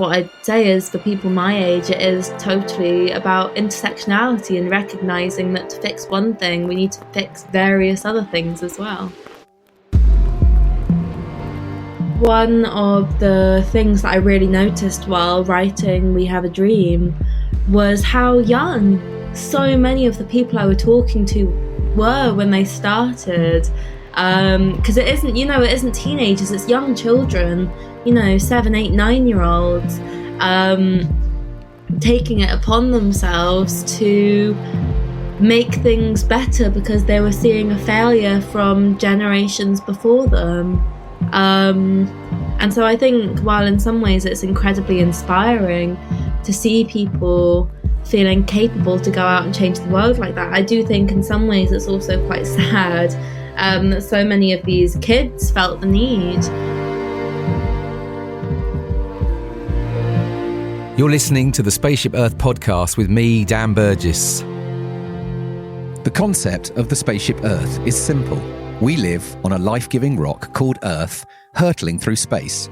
what I'd say is, for people my age, it is totally about intersectionality and recognising that to fix one thing, we need to fix various other things as well. One of the things that I really noticed while writing We Have a Dream was how young so many of the people I were talking to were when they started. Because it isn't teenagers, it's young children, 7, 8, 9-year-olds, taking it upon themselves to make things better because they were seeing a failure from generations before them. And so I think while in some ways it's incredibly inspiring to see people feeling capable to go out and change the world like that, I do think in some ways it's also quite sad that so many of these kids felt the need. You're listening to the Spaceship Earth podcast with me, Dan Burgess. The concept of the Spaceship Earth is simple. We live on a life-giving rock called Earth, hurtling through space.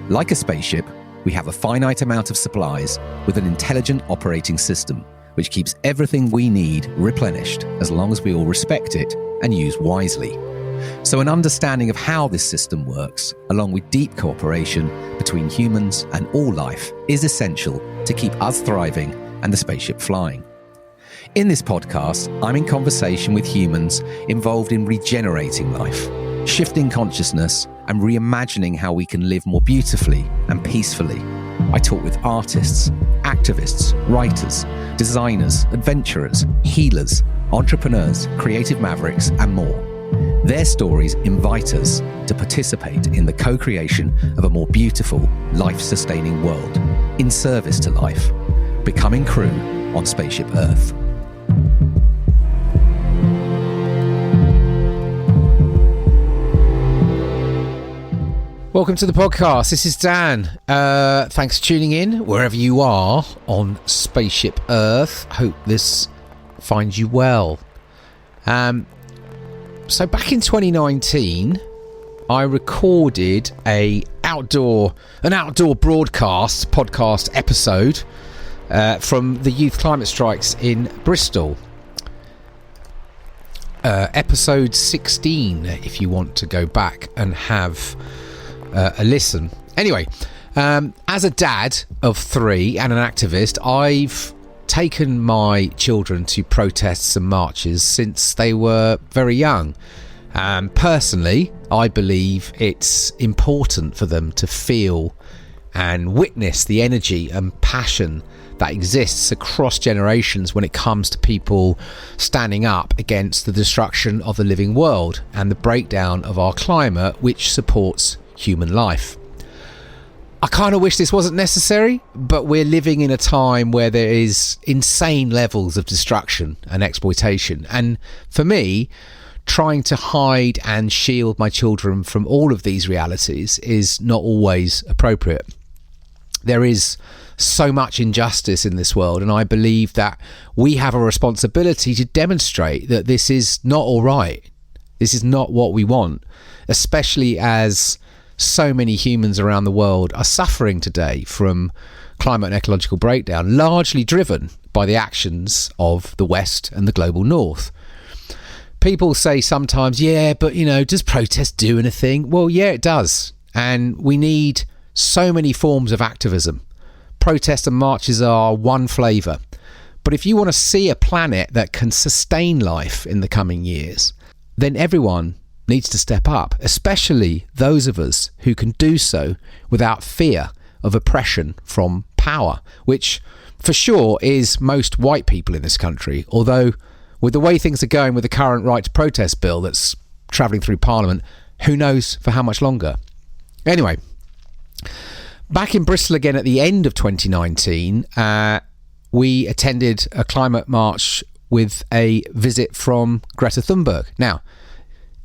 Like a spaceship, we have a finite amount of supplies with an intelligent operating system, which keeps everything we need replenished as long as we all respect it and use wisely. So an understanding of how this system works, along with deep cooperation between humans and all life, is essential to keep us thriving and the spaceship flying. In this podcast, I'm in conversation with humans involved in regenerating life, shifting consciousness, and reimagining how we can live more beautifully and peacefully. I talk with artists, activists, writers, designers, adventurers, healers, entrepreneurs, creative mavericks, and more. Their stories invite us to participate in the co-creation of a more beautiful, life-sustaining world, in service to life, becoming crew on Spaceship Earth. Welcome to the podcast. This is Dan. Thanks for tuning in wherever you are on Spaceship Earth. Hope this finds you well. So back in 2019, I recorded an outdoor broadcast podcast episode from the Youth Climate Strikes in Bristol. Episode 16, if you want to go back and have a listen. Anyway, as a dad of 3 and an activist, I've taken my children to protests and marches since they were very young. Personally, I believe it's important for them to feel and witness the energy and passion that exists across generations when it comes to people standing up against the destruction of the living world and the breakdown of our climate, which supports human life. I kind of wish this wasn't necessary, but we're living in a time where there is insane levels of destruction and exploitation. And for me, trying to hide and shield my children from all of these realities is not always appropriate. There is so much injustice in this world, and I believe that we have a responsibility to demonstrate that this is not all right. This is not what we want, especially as so many humans around the world are suffering today from climate and ecological breakdown, largely driven by the actions of the West and the global North. People say sometimes, yeah, but does protest do anything? Well, yeah, it does. And we need so many forms of activism. Protests and marches are one flavour. But if you want to see a planet that can sustain life in the coming years, then everyone needs to step up, especially those of us who can do so without fear of oppression from power, which for sure is most white people in this country, although with the way things are going with the current right to protest bill that's travelling through Parliament, who knows for how much longer. Anyway, back in Bristol again at the end of 2019, we attended a climate march with a visit from Greta Thunberg. Now,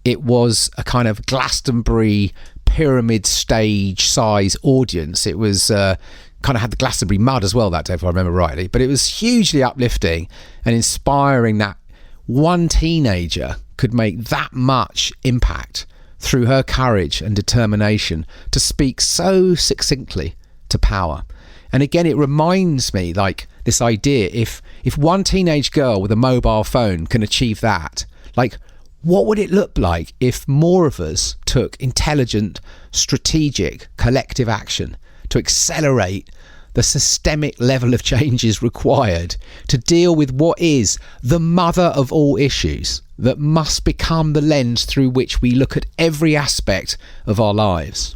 it was a kind of Glastonbury pyramid stage size audience. It was kind of had the Glastonbury mud as well that day, if I remember rightly. But it was hugely uplifting and inspiring that one teenager could make that much impact through her courage and determination to speak so succinctly to power. And again, it reminds me, like, this idea, if one teenage girl with a mobile phone can achieve that, like, what would it look like if more of us took intelligent, strategic, collective action to accelerate the systemic level of changes required to deal with what is the mother of all issues that must become the lens through which we look at every aspect of our lives?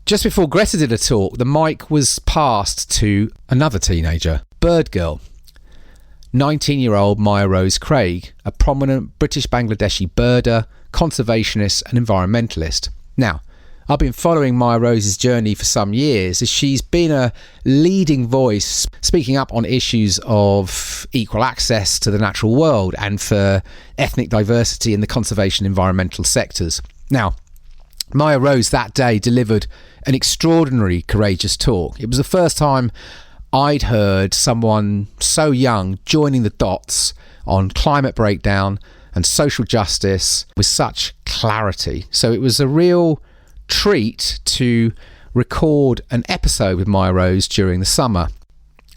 Just before Greta did a talk, the mic was passed to another teenager, Birdgirl, 19-year-old Mya-Rose Craig, a prominent British-Bangladeshi birder, conservationist and environmentalist. Now, I've been following Mya-Rose's journey for some years as she's been a leading voice speaking up on issues of equal access to the natural world and for ethnic diversity in the conservation environmental sectors. Now, Mya-Rose that day delivered an extraordinary, courageous talk. It was the first time I'd heard someone so young joining the dots on climate breakdown and social justice with such clarity. So it was a real treat to record an episode with Mya-Rose during the summer.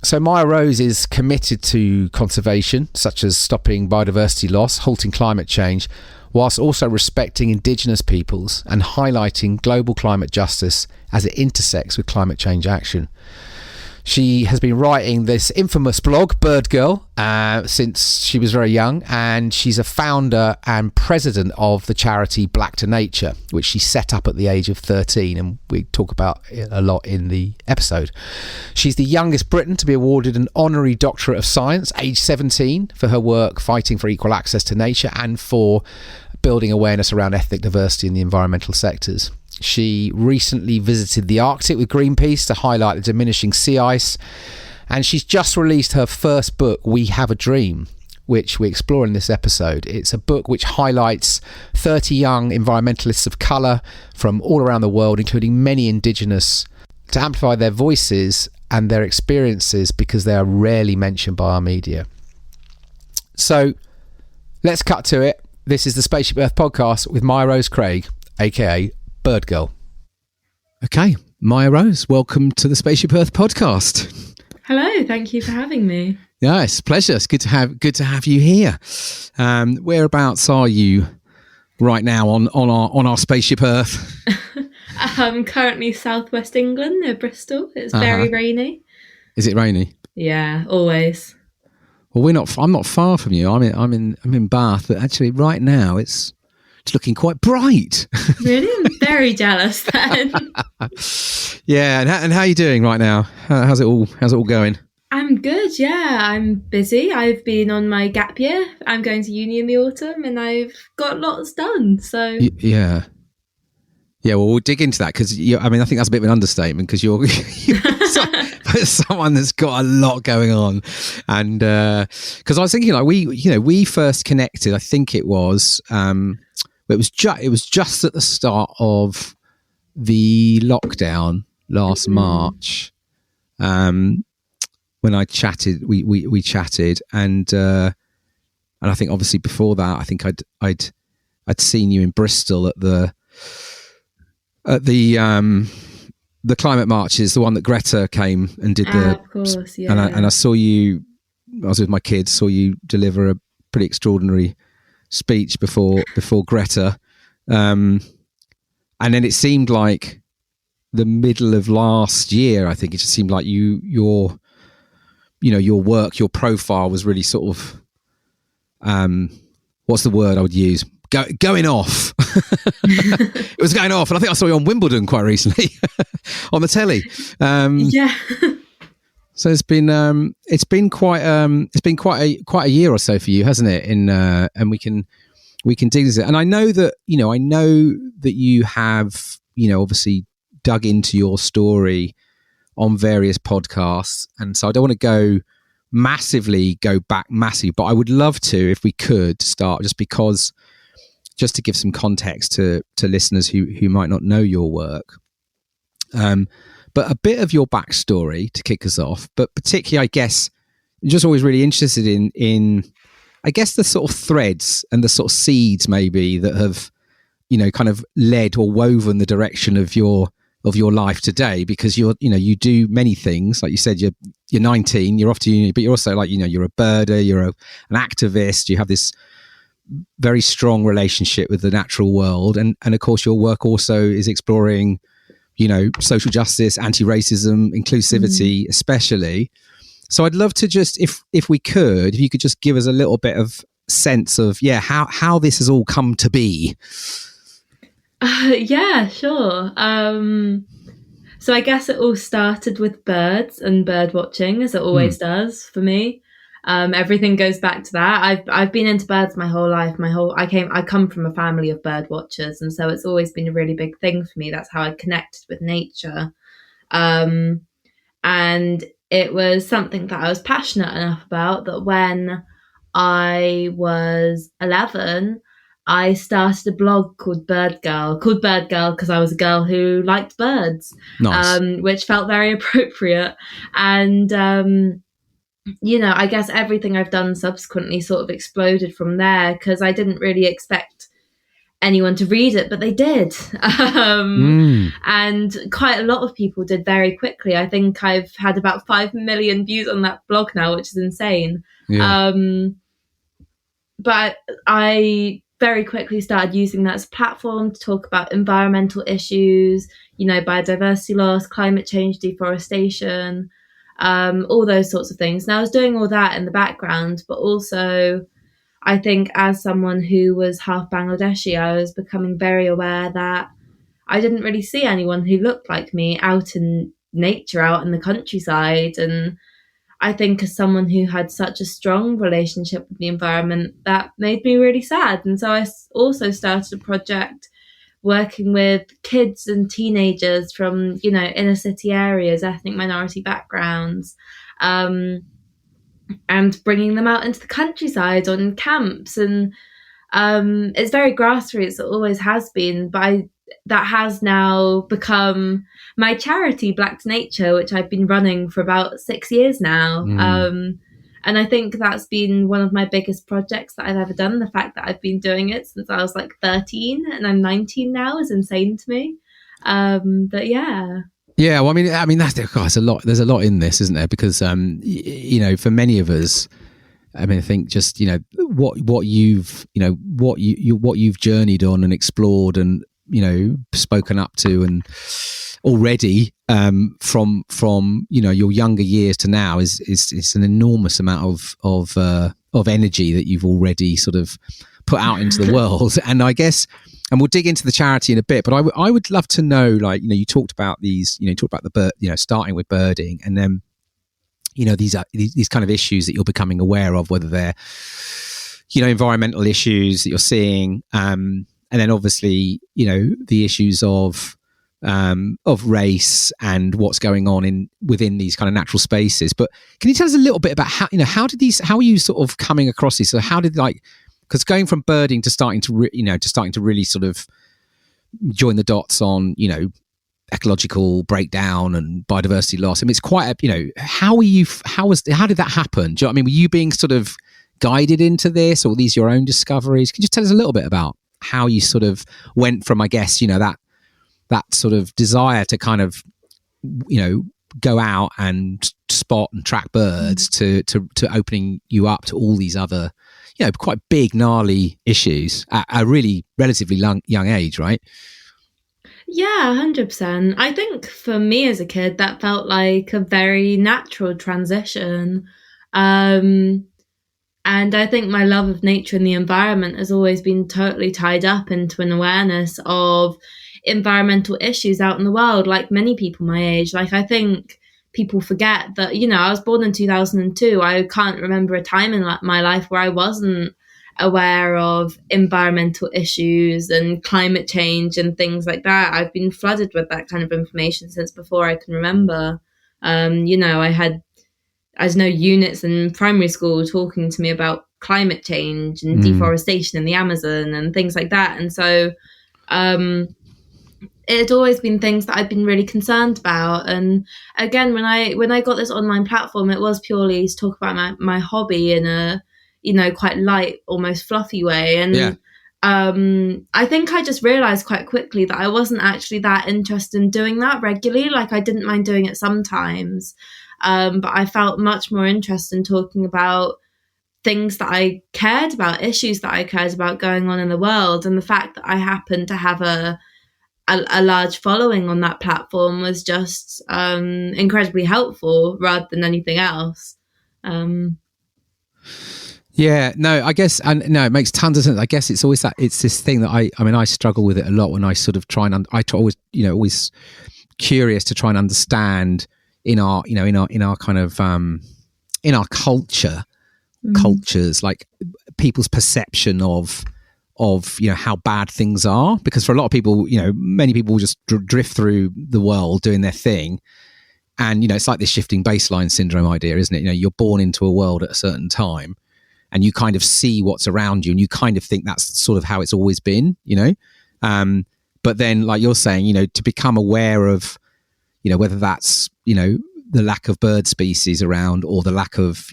So Mya-Rose is committed to conservation, such as stopping biodiversity loss, halting climate change, whilst also respecting Indigenous peoples and highlighting global climate justice as it intersects with climate change action. She has been writing this infamous blog, Birdgirl, since she was very young, and she's a founder and president of the charity Black to Nature, which she set up at the age of 13, and we talk about it a lot in the episode. She's the youngest Briton to be awarded an honorary Doctorate of Science, age 17, for her work fighting for equal access to nature and for building awareness around ethnic diversity in the environmental sectors. She recently visited the Arctic with Greenpeace to highlight the diminishing sea ice, and she's just released her first book, We Have a Dream, which we explore in this episode. It's a book which highlights 30 young environmentalists of colour from all around the world, including many Indigenous, to amplify their voices and their experiences because they are rarely mentioned by our media. So let's cut to it. This is the Spaceship Earth podcast with Mya-Rose Craig, aka Birdgirl. Okay, Mya-Rose, welcome to the Spaceship Earth podcast. Hello, thank you for having me. Yes, pleasure. It's good to have you here. Whereabouts are you right now on our Spaceship Earth? I'm currently southwest England near Bristol. It's very rainy. Is it rainy? Yeah, always. Well, I'm not far from you. I'm in Bath, but actually right now it's looking quite bright. Really? I'm very jealous then. Yeah, and how are you doing right now? How's it all going? I'm good, yeah. I'm busy. I've been on my gap year. I'm going to uni in the autumn and I've got lots done, so... Yeah. Yeah, well, we'll dig into that because, I think that's a bit of an understatement because you're someone that's got a lot going on. And because I was thinking, like, we first connected, I think it was just at the start of the lockdown last March, when I chatted, we chatted, and I think obviously before that, I think I'd seen you in Bristol at the climate marches, the one that Greta came and did of course, yeah. And I saw you. I was with my kids. Saw you deliver a pretty extraordinary speech before Greta, and then it seemed like the middle of last year. I think it just seemed like your work, your profile was really sort of what's the word I would use? Going off. It was going off, and I think I saw you on Wimbledon quite recently on the telly. Yeah. So it's been quite a year or so for you, hasn't it? And we can dig into it. And I know that you have obviously dug into your story on various podcasts, and so I don't want to go back massively, but I would love to, if we could, start just to give some context to listeners who might not know your work. But a bit of your backstory to kick us off, but particularly, I guess, I'm just always really interested in I guess the sort of threads and the sort of seeds maybe that have, kind of led or woven the direction of your of your life today, because you do many things. Like you said, you're 19, you're off to uni, but you're also like, you're a birder, you're an activist, you have this very strong relationship with the natural world. And of course, your work also is exploring, social justice, anti-racism, inclusivity, especially. So I'd love to just, if you could just give us a little bit of sense of, how this has all come to be. Yeah, sure. So I guess it all started with birds and bird watching, as it always does for me. Everything goes back to that. I've been into birds my whole life. I come from a family of bird watchers, and so it's always been a really big thing for me. That's how I connected with nature. And it was something that I was passionate enough about that when I was 11, I started a blog called Birdgirl because I was a girl who liked birds, Nice. Which felt very appropriate. And, I guess everything I've done subsequently sort of exploded from there, because I didn't really expect anyone to read it, but they did. And quite a lot of people did very quickly. I think I've had about 5 million views on that blog now, which is insane. Yeah. But I very quickly started using that as a platform to talk about environmental issues, biodiversity loss, climate change, deforestation, all those sorts of things. And I was doing all that in the background, but also I think as someone who was half Bangladeshi, I was becoming very aware that I didn't really see anyone who looked like me out in nature, out in the countryside. And I think as someone who had such a strong relationship with the environment, that made me really sad. And so I also started a project working with kids and teenagers from, inner city areas, ethnic minority backgrounds, and bringing them out into the countryside on camps. And it's very grassroots, it always has been, but that has now become my charity, Black to Nature, which I've been running for about 6 years now. And I think that's been one of my biggest projects that I've ever done. The fact that I've been doing it since I was like 13 and I'm 19 now is insane to me. But yeah. Yeah, well, I mean that's a lot. There's a lot in this, isn't there? Because for many of us, I think just what you've journeyed on and explored and spoken up to and already from your younger years to now is an enormous amount of energy that you've already sort of put out into the world. And I guess. And we'll dig into the charity in a bit, but I would love to know, you talked about these, you talked about the bird, starting with birding, and then, these kind of issues that you're becoming aware of, whether they're, environmental issues that you're seeing, and then obviously, the issues of race and what's going on within these kind of natural spaces. But can you tell us a little bit about how are you sort of coming across these? So how did because going from birding to starting to really sort of join the dots on, ecological breakdown and biodiversity loss. It's quite how did that happen? Do you know what I mean? Were you being sort of guided into this, or were these your own discoveries? Can you just tell us a little bit about how you sort of went from, I guess, that sort of desire to kind of, go out and spot and track birds to opening you up to all these other, quite big, gnarly issues at a really relatively young age, right? Yeah, 100%. I think for me as a kid, that felt like a very natural transition. And I think my love of nature and the environment has always been totally tied up into an awareness of environmental issues out in the world, like many people my age. I think people forget that, I was born in 2002. I can't remember a time in my life where I wasn't aware of environmental issues and climate change and things like that. I've been flooded with that kind of information since before I can remember. I had, units in primary school talking to me about climate change and deforestation in the Amazon and things like that. And so it had always been things that I've been really concerned about. And again, when I got this online platform, it was purely to talk about my hobby in a, quite light, almost fluffy way. And I think I just realized quite quickly that I wasn't actually that interested in doing that regularly. Like, I didn't mind doing it sometimes, but I felt much more interested in talking about things that I cared about, issues that I cared about going on in the world. And the fact that I happened to have a large following on that platform was just incredibly helpful rather than anything else. Yeah, no, I guess, and no, it makes tons of sense. I guess it's always that, it's this thing that I mean, I struggle with it a lot when I sort of try and, always, always curious to try and understand in our kind of, in our cultures, like people's perception of how bad things are, because for a lot of people, many people just drift through the world doing their thing. And, it's like this shifting baseline syndrome idea, isn't it? You're born into a world at a certain time, and you kind of see what's around you, and you kind of think that's sort of how it's always been, but then, like you're saying, to become aware of, whether that's, the lack of bird species around, or the lack of,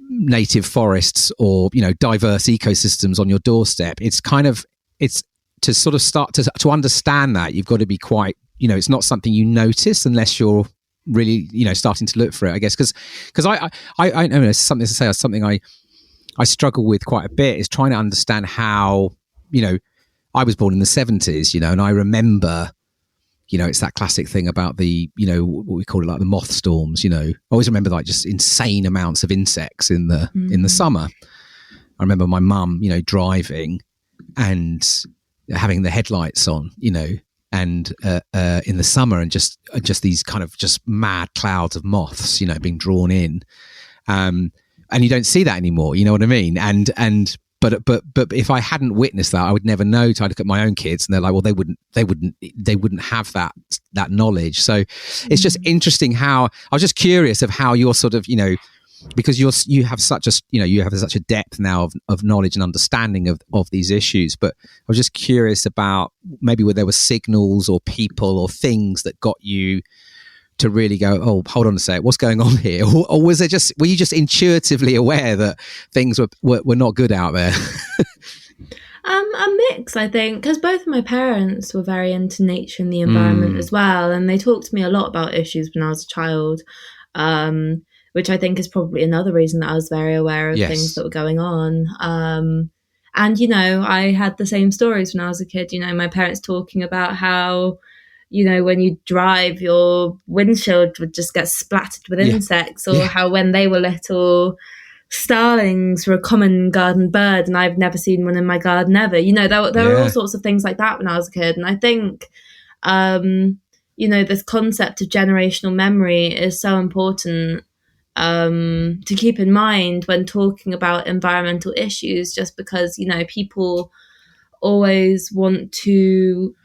native forests, or, diverse ecosystems on your doorstep. It's to sort of start to understand that, you've got to be quite, it's not something you notice unless you're really, starting to look for it, I guess. Because I know something to say, something I struggle with quite a bit is trying to understand how, I was born in the 70s, and I remember, it's that classic thing about the, what we call it, like the moth storms, I always remember like just insane amounts of insects in the summer. I remember my mum, driving and having the headlights on, and in the summer, and just these kind of just mad clouds of moths, being drawn in, and you don't see that anymore. You know what I mean? But if I hadn't witnessed that, I would never know. To look at my own kids, and they're like, well, they wouldn't have that knowledge. So it's just interesting how, I was just curious of how you're sort of, because you have such a depth now of knowledge and understanding of these issues. But I was just curious about maybe where there were signals or people or things that got you to really go, oh, hold on a sec, what's going on here? Or was it were you just intuitively aware that things were not good out there? A mix, I think, because both of my parents were very into nature and the environment as well, and they talked to me a lot about issues when I was a child, which I think is probably another reason that I was very aware of things that were going on. And, I had the same stories when I was a kid, my parents talking about how, when you drive, your windshield would just get splattered with insects, or how when they were little, starlings were a common garden bird, and I've never seen one in my garden ever. There were all sorts of things like that when I was a kid. And I think, this concept of generational memory is so important to keep in mind when talking about environmental issues, just because, people always want to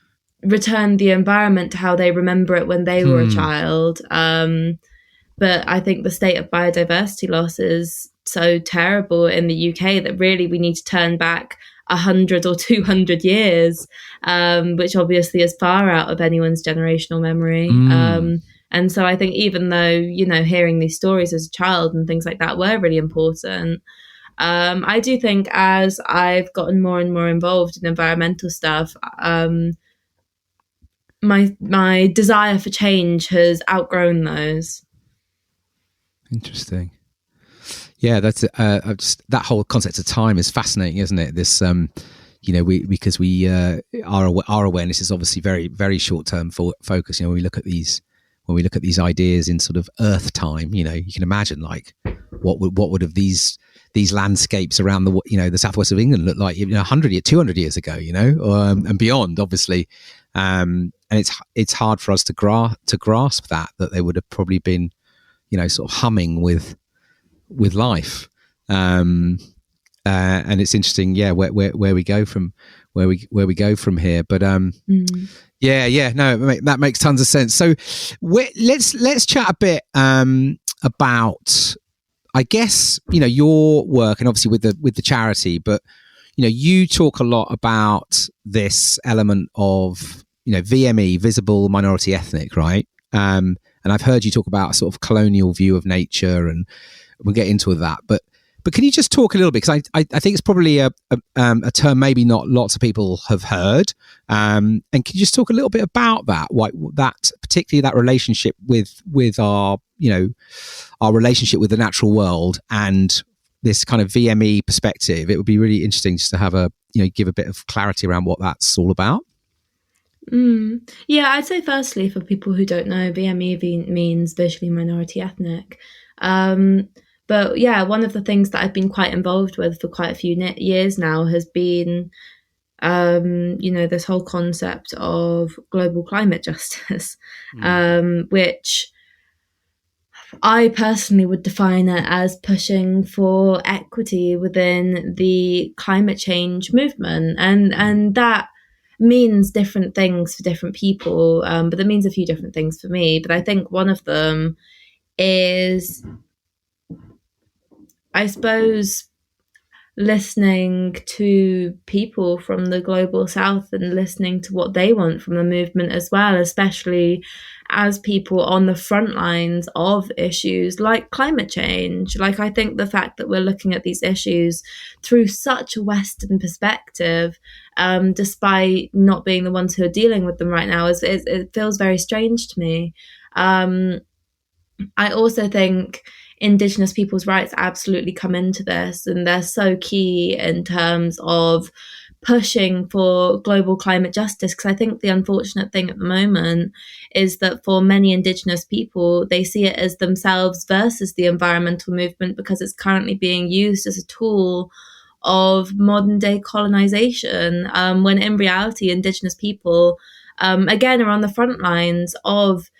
return the environment to how they remember it when they were a child. But I think the state of biodiversity loss is so terrible in the UK that really we need to turn back 100 or 200 years, which obviously is far out of anyone's generational memory. And so I think even though, hearing these stories as a child and things like that were really important, I do think as I've gotten more and more involved in environmental stuff, my desire for change has outgrown those. Interesting. Yeah, that's just, that whole concept of time is fascinating, isn't it? This, because our awareness is obviously very, very short term focus. When we look at these ideas in sort of Earth time, you can imagine like what would have these landscapes around the southwest of England look like 100 200 years ago, and beyond, obviously. And it's hard for us to grasp that they would have probably been, sort of humming with life. And it's interesting, where we go from here. But that makes tons of sense. So let's chat a bit about, I guess, your work, and obviously with the charity, but you talk a lot about this element of VME, visible minority ethnic, right? And I've heard you talk about a sort of colonial view of nature, and we'll get into that. But But can you just talk a little bit, because I think it's probably a term maybe not lots of people have heard, and can you just talk a little bit about that, that particularly that relationship with our our relationship with the natural world and this kind of VME perspective? It would be really interesting just to have give a bit of clarity around what that's all about. Yeah, I'd say firstly, for people who don't know, VME means visually minority ethnic. But yeah, one of the things that I've been quite involved with for quite a few years now has been, this whole concept of global climate justice, which I personally would define it as pushing for equity within the climate change movement. And that means different things for different people, but it means a few different things for me. But I think one of them is, I suppose, listening to people from the global south and listening to what they want from the movement as well, especially as people on the front lines of issues like climate change. Like, I think the fact that we're looking at these issues through such a Western perspective, despite not being the ones who are dealing with them right now, it feels very strange to me. I also think Indigenous people's rights absolutely come into this, and they're so key in terms of pushing for global climate justice. Because I think the unfortunate thing at the moment is that for many Indigenous people, they see it as themselves versus the environmental movement, because it's currently being used as a tool of modern day colonization, when in reality, Indigenous people, again, are on the front lines of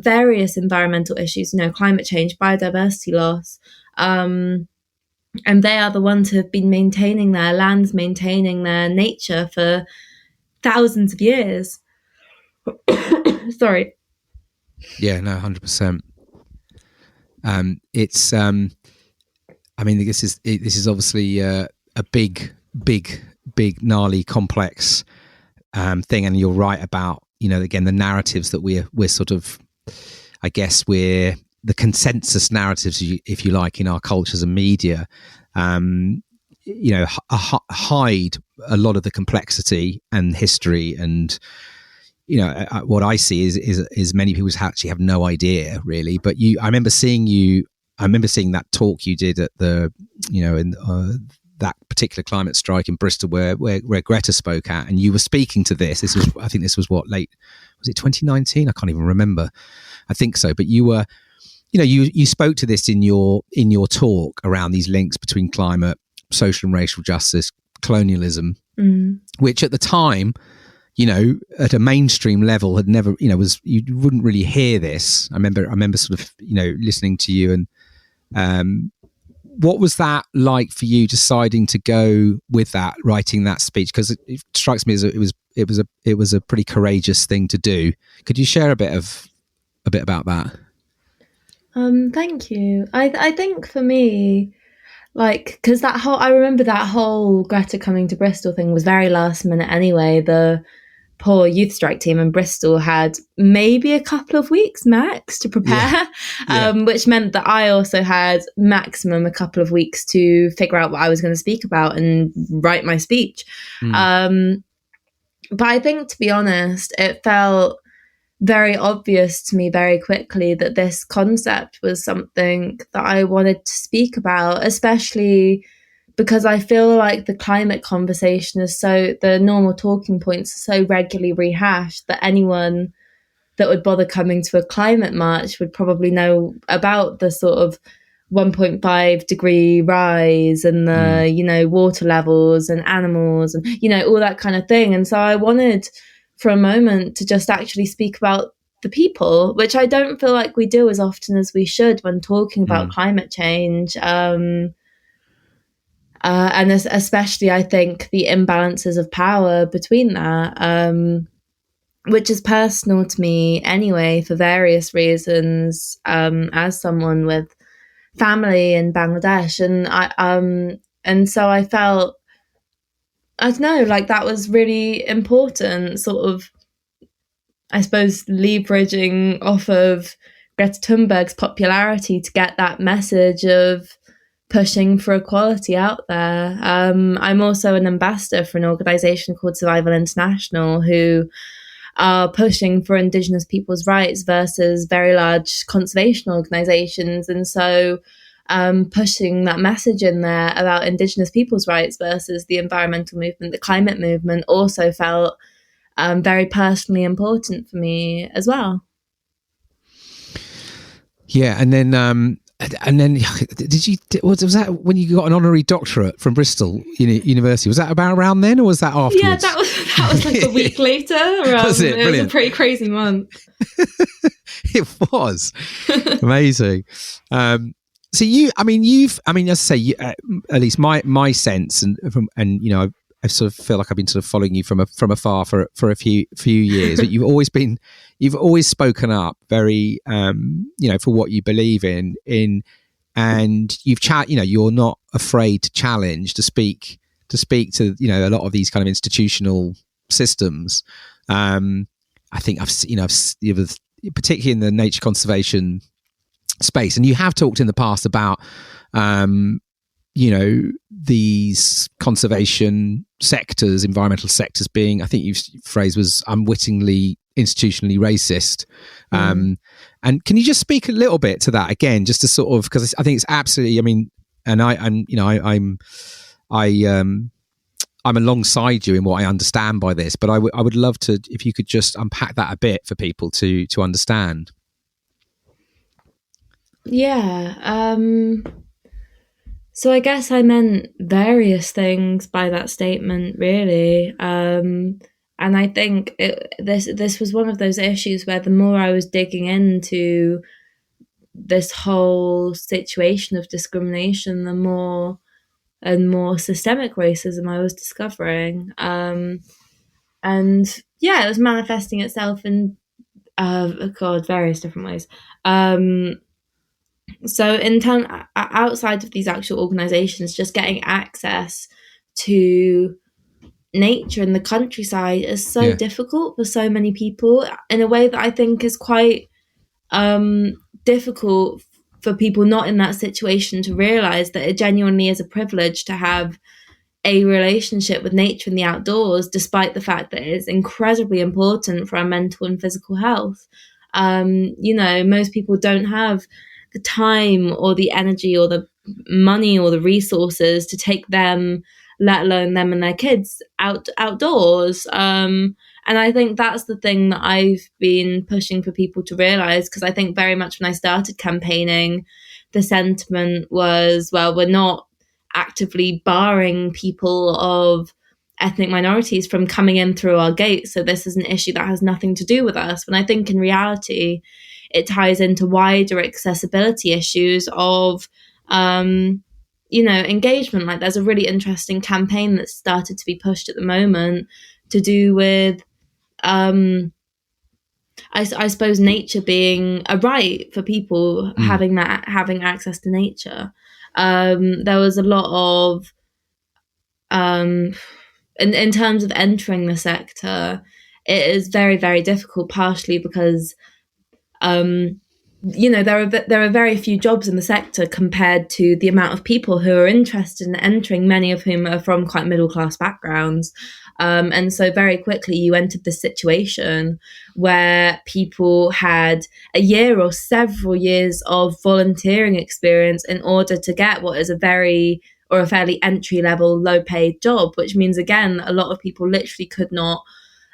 various environmental issues, climate change, biodiversity loss. And they are the ones who have been maintaining their lands, maintaining their nature for thousands of years. Sorry. Yeah, no, 100%. It's, I mean, this is obviously a big, gnarly, complex thing, and you're right about, again, the narratives that we're sort of, I guess we're the consensus narratives, if you like, in our cultures and media, hide a lot of the complexity and history. And, what I see is many people actually have no idea really. But I remember seeing that talk you did at the, in that particular climate strike in Bristol where Greta spoke at, and you were speaking to this. I think this was was it 2019? I can't even remember. I think so. But you were, you spoke to this in your talk around these links between climate, social and racial justice, colonialism, which at the time, at a mainstream level had never, was, you wouldn't really hear this. I remember sort of, listening to you, and what was that like for you deciding to go with that, writing that speech? Because it strikes me as it was a pretty courageous thing to do. Could you share a bit about that? Thank you. I think for me, because I remember that whole Greta coming to Bristol thing was very last minute anyway. The poor youth strike team in Bristol had maybe a couple of weeks max to prepare, which meant that I also had maximum a couple of weeks to figure out what I was going to speak about and write my speech. But I think, to be honest, it felt very obvious to me very quickly that this concept was something that I wanted to speak about, especially because I feel like the climate conversation the normal talking points are so regularly rehashed that anyone that would bother coming to a climate march would probably know about the sort of 1.5 degree rise and the, water levels and animals and, all that kind of thing. And so I wanted for a moment to just actually speak about the people, which I don't feel like we do as often as we should when talking about climate change. And especially, I think, the imbalances of power between that, which is personal to me anyway, for various reasons, as someone with family in Bangladesh. And so I felt, I don't know, like that was really important, sort of, I suppose, leveraging off of Greta Thunberg's popularity to get that message of pushing for equality out there. I'm also an ambassador for an organisation called Survival International, who are pushing for Indigenous people's rights versus very large conservation organisations. And so pushing that message in there about Indigenous people's rights versus the environmental movement, the climate movement, also felt very personally important for me as well. Yeah, and then was that when you got an honorary doctorate from Bristol University? Was that about around then, or was that afterwards? Yeah, that was like a week later. Was it? It was a pretty crazy month. It was amazing. So as I say, at least my sense, and I sort of feel like I've been sort of following you from afar for a few years. But you've always spoken up very, for what you believe in, and you're not afraid to challenge, to speak to a lot of these kind of institutional systems. I think I've particularly in the nature conservation space, and you have talked in the past about these conservation sectors, environmental sectors being, I think your phrase was unwittingly institutionally racist. And can you just speak a little bit to that again, just to sort of, because I think it's absolutely, I'm alongside you in what I understand by this, but I would love to, if you could just unpack that a bit for people to understand. Yeah. So I guess I meant various things by that statement, really. And I think this was one of those issues where the more I was digging into this whole situation of discrimination, the more and more systemic racism I was discovering. And yeah, it was manifesting itself in various different ways. So in outside of these actual organizations, just getting access to nature in the countryside is so difficult for so many people, in a way that I think is quite difficult for people not in that situation to realize that it genuinely is a privilege to have a relationship with nature and the outdoors, despite the fact that it is incredibly important for our mental and physical health. Most people don't have the time or the energy or the money or the resources to take them, let alone them and their kids, outdoors. And I think that's the thing that I've been pushing for people to realize, because I think very much when I started campaigning, the sentiment was, well, we're not actively barring people of ethnic minorities from coming in through our gates, so this is an issue that has nothing to do with us. When I think in reality, it ties into wider accessibility issues of engagement. Like, there's a really interesting campaign that's started to be pushed at the moment to do with I suppose nature being a right for people, having access to nature. There was a lot of in terms of entering the sector, it is very, very difficult, partially because there are very few jobs in the sector compared to the amount of people who are interested in entering, many of whom are from quite middle class backgrounds. And so very quickly you entered this situation where people had a year or several years of volunteering experience in order to get what is a fairly entry level, low paid job, which means, again, a lot of people literally could not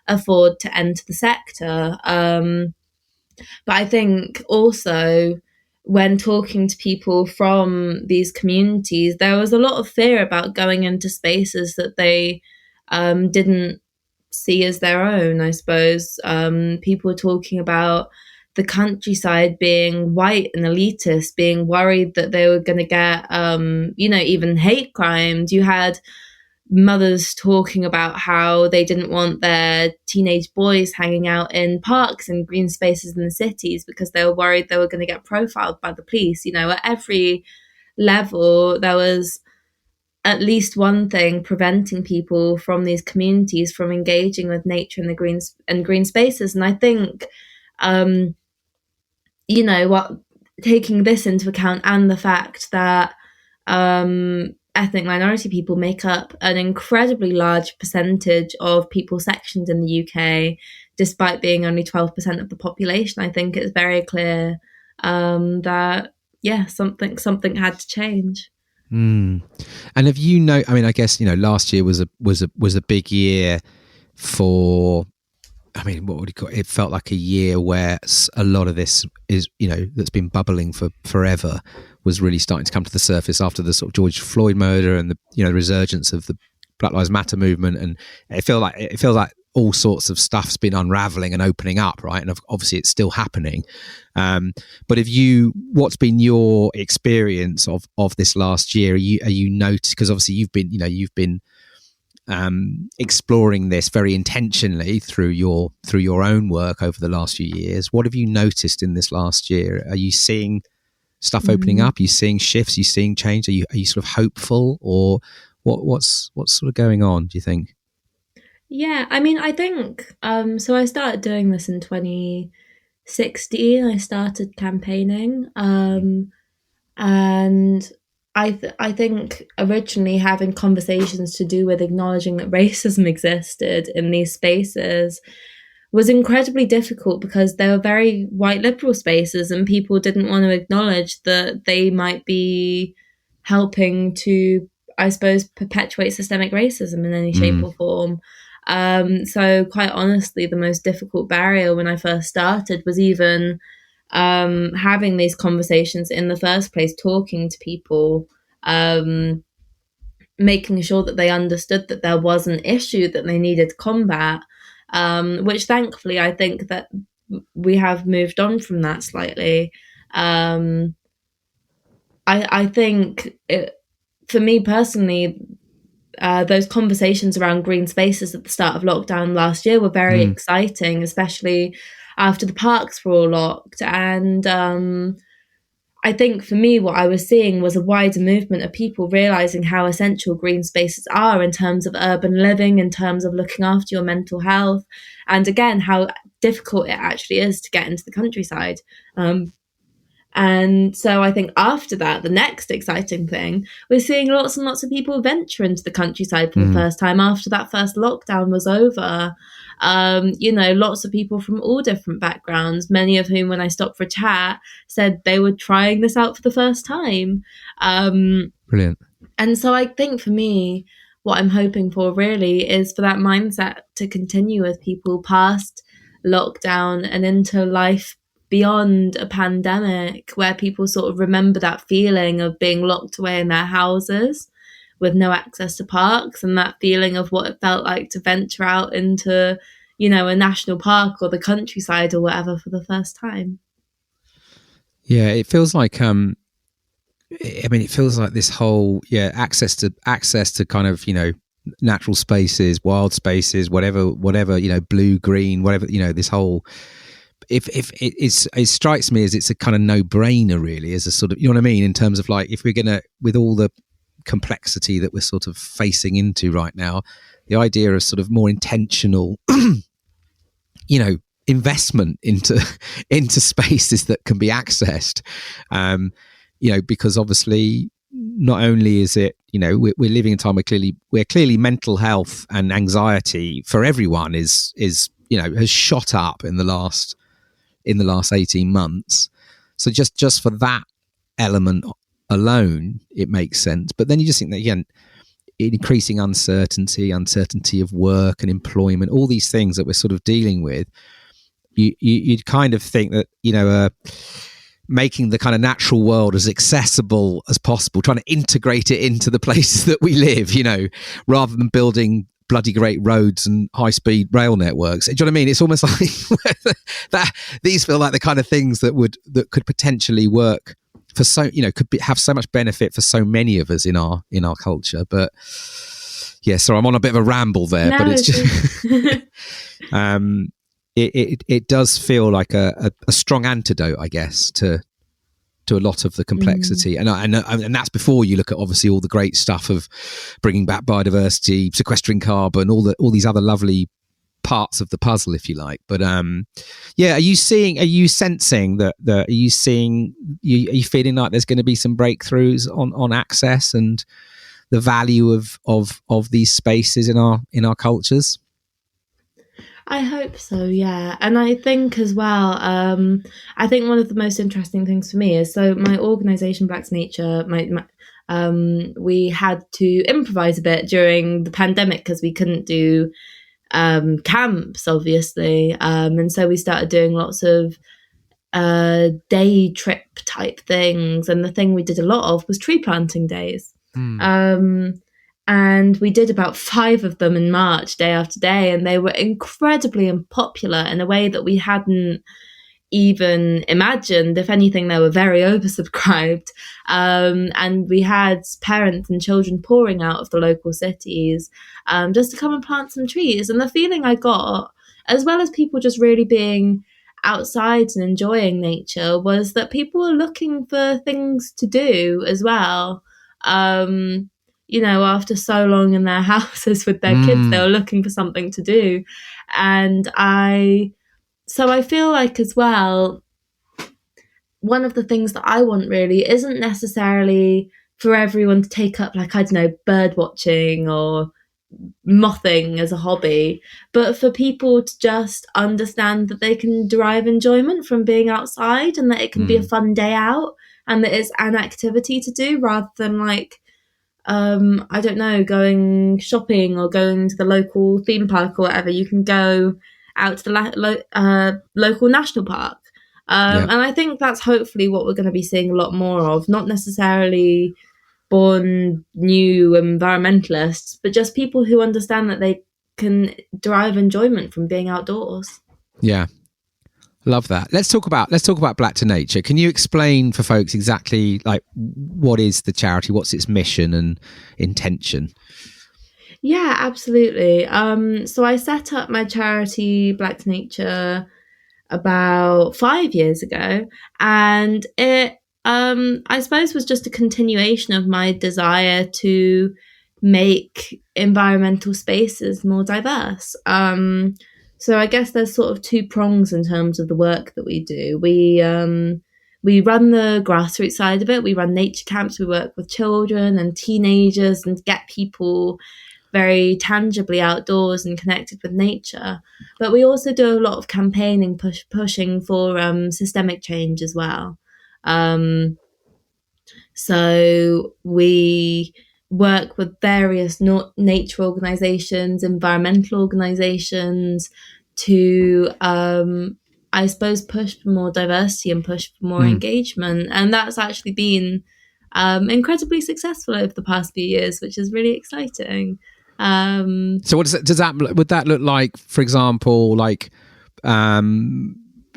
afford to enter the sector. But I think also, when talking to people from these communities, there was a lot of fear about going into spaces that they didn't see as their own, I suppose. People were talking about the countryside being white and elitist, being worried that they were going to get, even hate crimes. You had mothers talking about how they didn't want their teenage boys hanging out in parks and green spaces in the cities because they were worried they were going to get profiled by the police. At every level, there was at least one thing preventing people from these communities from engaging with nature in the green spaces. And I think, taking this into account, and the fact that ethnic minority people make up an incredibly large percentage of people sectioned in the UK, despite being only 12% of the population. I think it's very clear that something had to change. And have you know? I mean, I guess last year was a big year for. I mean, what would you call it? It felt like a year where a lot of this is, that's been bubbling for forever, was really starting to come to the surface after the sort of George Floyd murder and the resurgence of the Black Lives Matter movement. And it feels like all sorts of stuff's been unraveling and opening up, right? And obviously it's still happening. But what's been your experience of this last year? Are you noticed? Because obviously you've been exploring this very intentionally through your own work over the last few years. What have you noticed in this last year? Are you seeing stuff opening up? Are you seeing shifts? Are you seeing change? Are you sort of hopeful, or what's sort of going on, do you think? Yeah, I mean, I think so I started doing this in 2016. I started campaigning, and I think originally having conversations to do with acknowledging that racism existed in these spaces was incredibly difficult, because they were very white liberal spaces and people didn't want to acknowledge that they might be helping to, I suppose, perpetuate systemic racism in any shape or form. So quite honestly, the most difficult barrier when I first started was even having these conversations in the first place, talking to people, making sure that they understood that there was an issue that they needed to combat, which thankfully I think that we have moved on from that slightly. I think for me personally, those conversations around green spaces at the start of lockdown last year were very exciting, especially after the parks were all locked. And I think for me, what I was seeing was a wider movement of people realizing how essential green spaces are in terms of urban living, in terms of looking after your mental health, and again, how difficult it actually is to get into the countryside. And so I think after that, the next exciting thing, we're seeing lots and lots of people venture into the countryside for the first time after that first lockdown was over. Lots of people from all different backgrounds, many of whom, when I stopped for a chat, said they were trying this out for the first time. Brilliant. And so I think for me, what I'm hoping for really is for that mindset to continue with people past lockdown and into life beyond a pandemic, where people sort of remember that feeling of being locked away in their houses with no access to parks, and that feeling of what it felt like to venture out into, a national park or the countryside or whatever for the first time. Yeah, it feels like it feels like this whole access to kind of natural spaces, wild spaces, whatever blue, green, whatever, this whole. If it strikes me as it's a kind of no-brainer, really, as a sort of, you know what I mean, in terms of like, if we're gonna, with all the complexity that we're sort of facing into right now, the idea of sort of more intentional investment into spaces that can be accessed, because obviously not only is it, we're living in a time where clearly mental health and anxiety for everyone is has shot up in the last 18 months. So just for that element alone, it makes sense. But then you just think that, again, increasing uncertainty of work and employment, all these things that we're sort of dealing with, you'd kind of think that, making the kind of natural world as accessible as possible, trying to integrate it into the places that we live, rather than building bloody great roads and high-speed rail networks. Do you know what I mean? It's almost like that these feel like the kind of things that could potentially work for have so much benefit for so many of us in our culture. But yeah, so I'm on a bit of a ramble there, but it's just it does feel like a strong antidote, I guess, to a lot of the complexity, and that's before you look at obviously all the great stuff of bringing back biodiversity, sequestering carbon, all these other lovely parts of the puzzle, if you like. But are you sensing that are you feeling like there's going to be some breakthroughs on access and the value of these spaces in our cultures? I hope so, yeah. And I think as well, I think one of the most interesting things for me is, so my organisation, Black to Nature, we had to improvise a bit during the pandemic because we couldn't do camps, obviously. And so we started doing lots of day trip type things. And the thing we did a lot of was tree planting days. And we did about 5 of them in March, day after day, and they were incredibly unpopular in a way that we hadn't even imagined. If anything, they were very oversubscribed. And we had parents and children pouring out of the local cities just to come and plant some trees. And the feeling I got, as well as people just really being outside and enjoying nature, was that people were looking for things to do as well. After so long in their houses with their kids, they were looking for something to do. And so I feel like as well, one of the things that I want really isn't necessarily for everyone to take up, like, I don't know, bird watching or mothing as a hobby, but for people to just understand that they can derive enjoyment from being outside, and that it can be a fun day out, and that it's an activity to do rather than like, I don't know, going shopping or going to the local theme park or whatever. You can go out to the local national park. And I think that's hopefully what we're going to be seeing a lot more of, not necessarily born new environmentalists, but just people who understand that they can derive enjoyment from being outdoors. Yeah. Love that. Let's talk about Black to Nature. Can you explain for folks exactly like what is the charity, what's its mission and intention? Yeah, absolutely. So I set up my charity Black to Nature about 5 years ago, and it I suppose was just a continuation of my desire to make environmental spaces more diverse. So I guess there's sort of 2 prongs in terms of the work that we do. We run the grassroots side of it. We run nature camps. We work with children and teenagers and get people very tangibly outdoors and connected with nature. But we also do a lot of campaigning, pushing for systemic change as well. So we work with various nature organizations, environmental organizations to, I suppose, push for more diversity and push for more engagement. And that's actually been incredibly successful over the past few years, which is really exciting. So what would that look like, for example, like,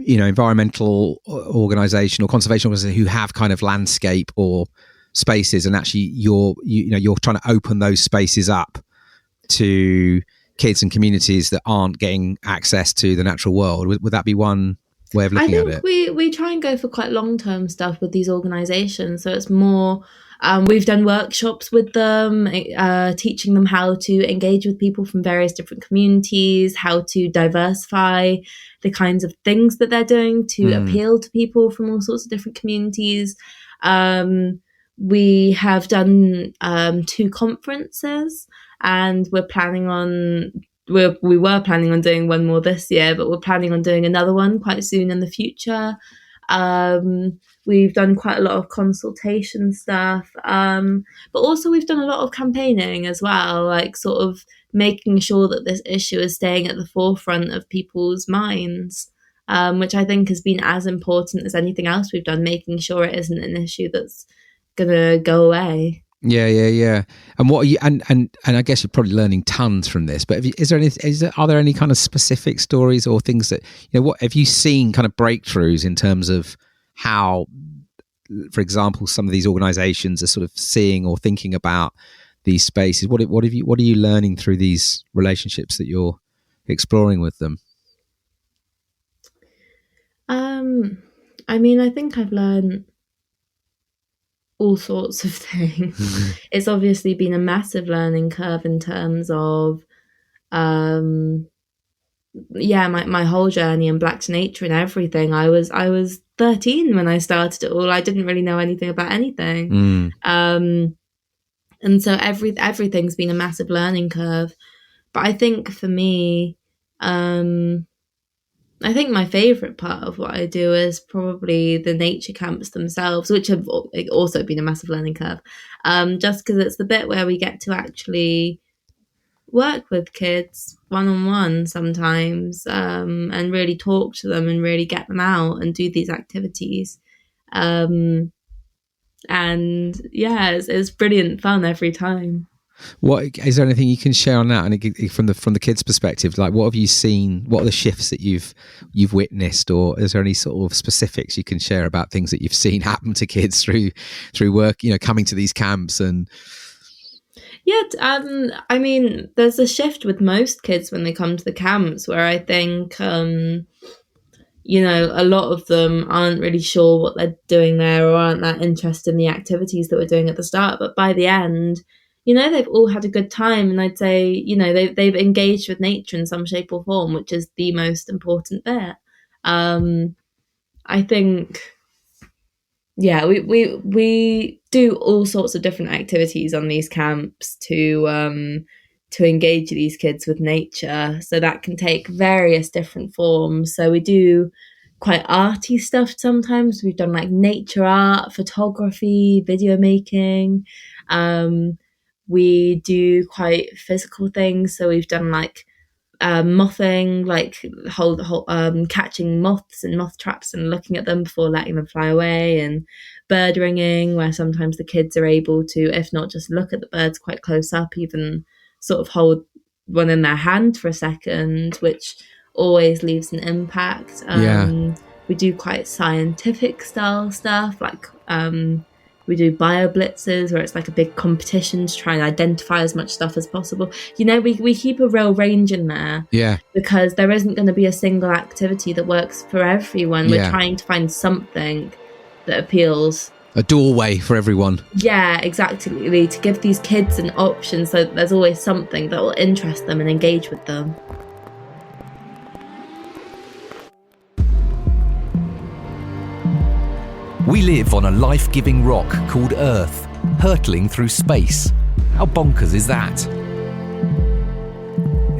environmental organization or conservation organization who have kind of landscape or spaces, and actually you're trying to open those spaces up to kids and communities that aren't getting access to the natural world? Would that be one way of looking at it? I think we try and go for quite long-term stuff with these organizations. So it's more, we've done workshops with them, teaching them how to engage with people from various different communities, how to diversify the kinds of things that they're doing to appeal to people from all sorts of different communities. We have done 2 conferences, and we were planning on doing one more this year, but we're planning on doing another one quite soon in the future. We've done quite a lot of consultation stuff, but also we've done a lot of campaigning as well, like sort of making sure that this issue is staying at the forefront of people's minds, which I think has been as important as anything else we've done, making sure it isn't an issue that's gonna go away. Yeah. And what are you, and I guess you're probably learning tons from this, but are there any kind of specific stories or things that, what have you seen kind of breakthroughs in terms of how, for example, some of these organizations are sort of seeing or thinking about these spaces? What are you learning through these relationships that you're exploring with them? I mean, I think I've learned all sorts of things. It's obviously been a massive learning curve in terms of my whole journey and Black to Nature and everything. I was 13 when I started it all. I didn't really know anything about anything. And so everything's been a massive learning curve. But I think for me, I think my favourite part of what I do is probably the nature camps themselves, which have also been a massive learning curve. Just because it's the bit where we get to actually work with kids one-on-one sometimes, and really talk to them and really get them out and do these activities. And yeah, it's brilliant fun every time. What is there anything you can share on that, and from the kids' perspective, like what have you seen? What are the shifts that you've witnessed, or is there any sort of specifics you can share about things that you've seen happen to kids through work? Coming to these camps and. Yeah, I mean, there's a shift with most kids when they come to the camps where I think, a lot of them aren't really sure what they're doing there or aren't that interested in the activities that we're doing at the start. But by the end, they've all had a good time. And I'd say, they've engaged with nature in some shape or form, which is the most important bit. I think... Yeah, we do all sorts of different activities on these camps to engage these kids with nature. So that can take various different forms. So we do quite arty stuff sometimes. We've done like nature art, photography, video making. We do quite physical things. So we've done like mothing, like catching moths in moth traps and looking at them before letting them fly away, and bird ringing, where sometimes the kids are able to, if not just look at the birds quite close up, even sort of hold one in their hand for a second, which always leaves an impact. We do quite scientific style stuff, like we do bio blitzes, where it's like a big competition to try and identify as much stuff as possible. We keep a real range in there. Yeah. Because there isn't going to be a single activity that works for everyone. Yeah. We're trying to find something that appeals. A doorway for everyone. Yeah, exactly. To give these kids an option so that there's always something that will interest them and engage with them. We live on a life-giving rock called Earth, hurtling through space. How bonkers is that?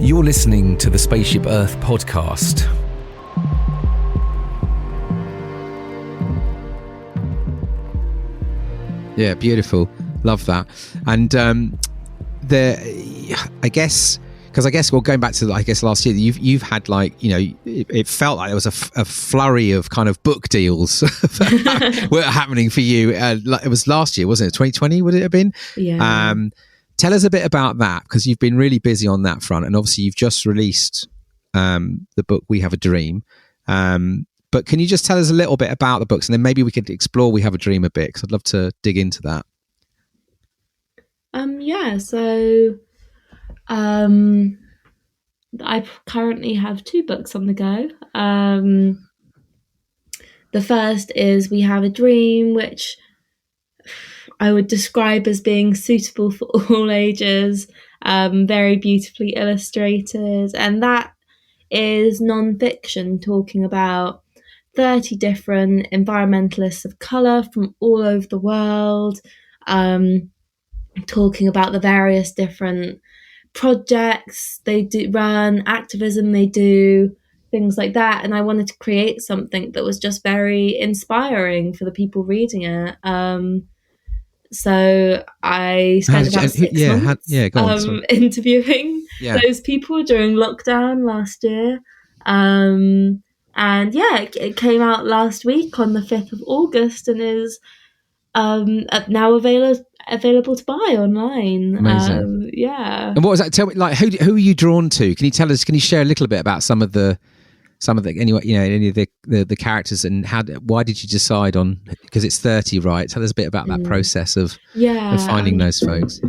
You're listening to the Spaceship Earth podcast. Yeah, beautiful. Love that. And going back to last year, you've had it felt like there was a flurry of kind of book deals were happening for you. It was last year, wasn't it? 2020 would it have been? Yeah. Tell us a bit about that, because you've been really busy on that front, and obviously you've just released the book We Have a Dream. But can you just tell us a little bit about the books, and then maybe we could explore We Have a Dream a bit, because I'd love to dig into that. So I currently have 2 books on the go. The first is We Have a Dream, which I would describe as being suitable for all ages, very beautifully illustrated, and that is non-fiction, talking about 30 different environmentalists of colour from all over the world, talking about the various different projects they do run, activism they do, things like that. And I wanted to create something that was just very inspiring for the people reading it. So I spent about 6 months interviewing those people during lockdown last year. And it came out last week on the 5th of August and is now available to buy online. Amazing. And what was that? Tell me, like, who are you drawn to? Can you share a little bit about some of the any of the characters, and why did you decide on, because it's 30, right? Tell us a bit about that process of finding those folks.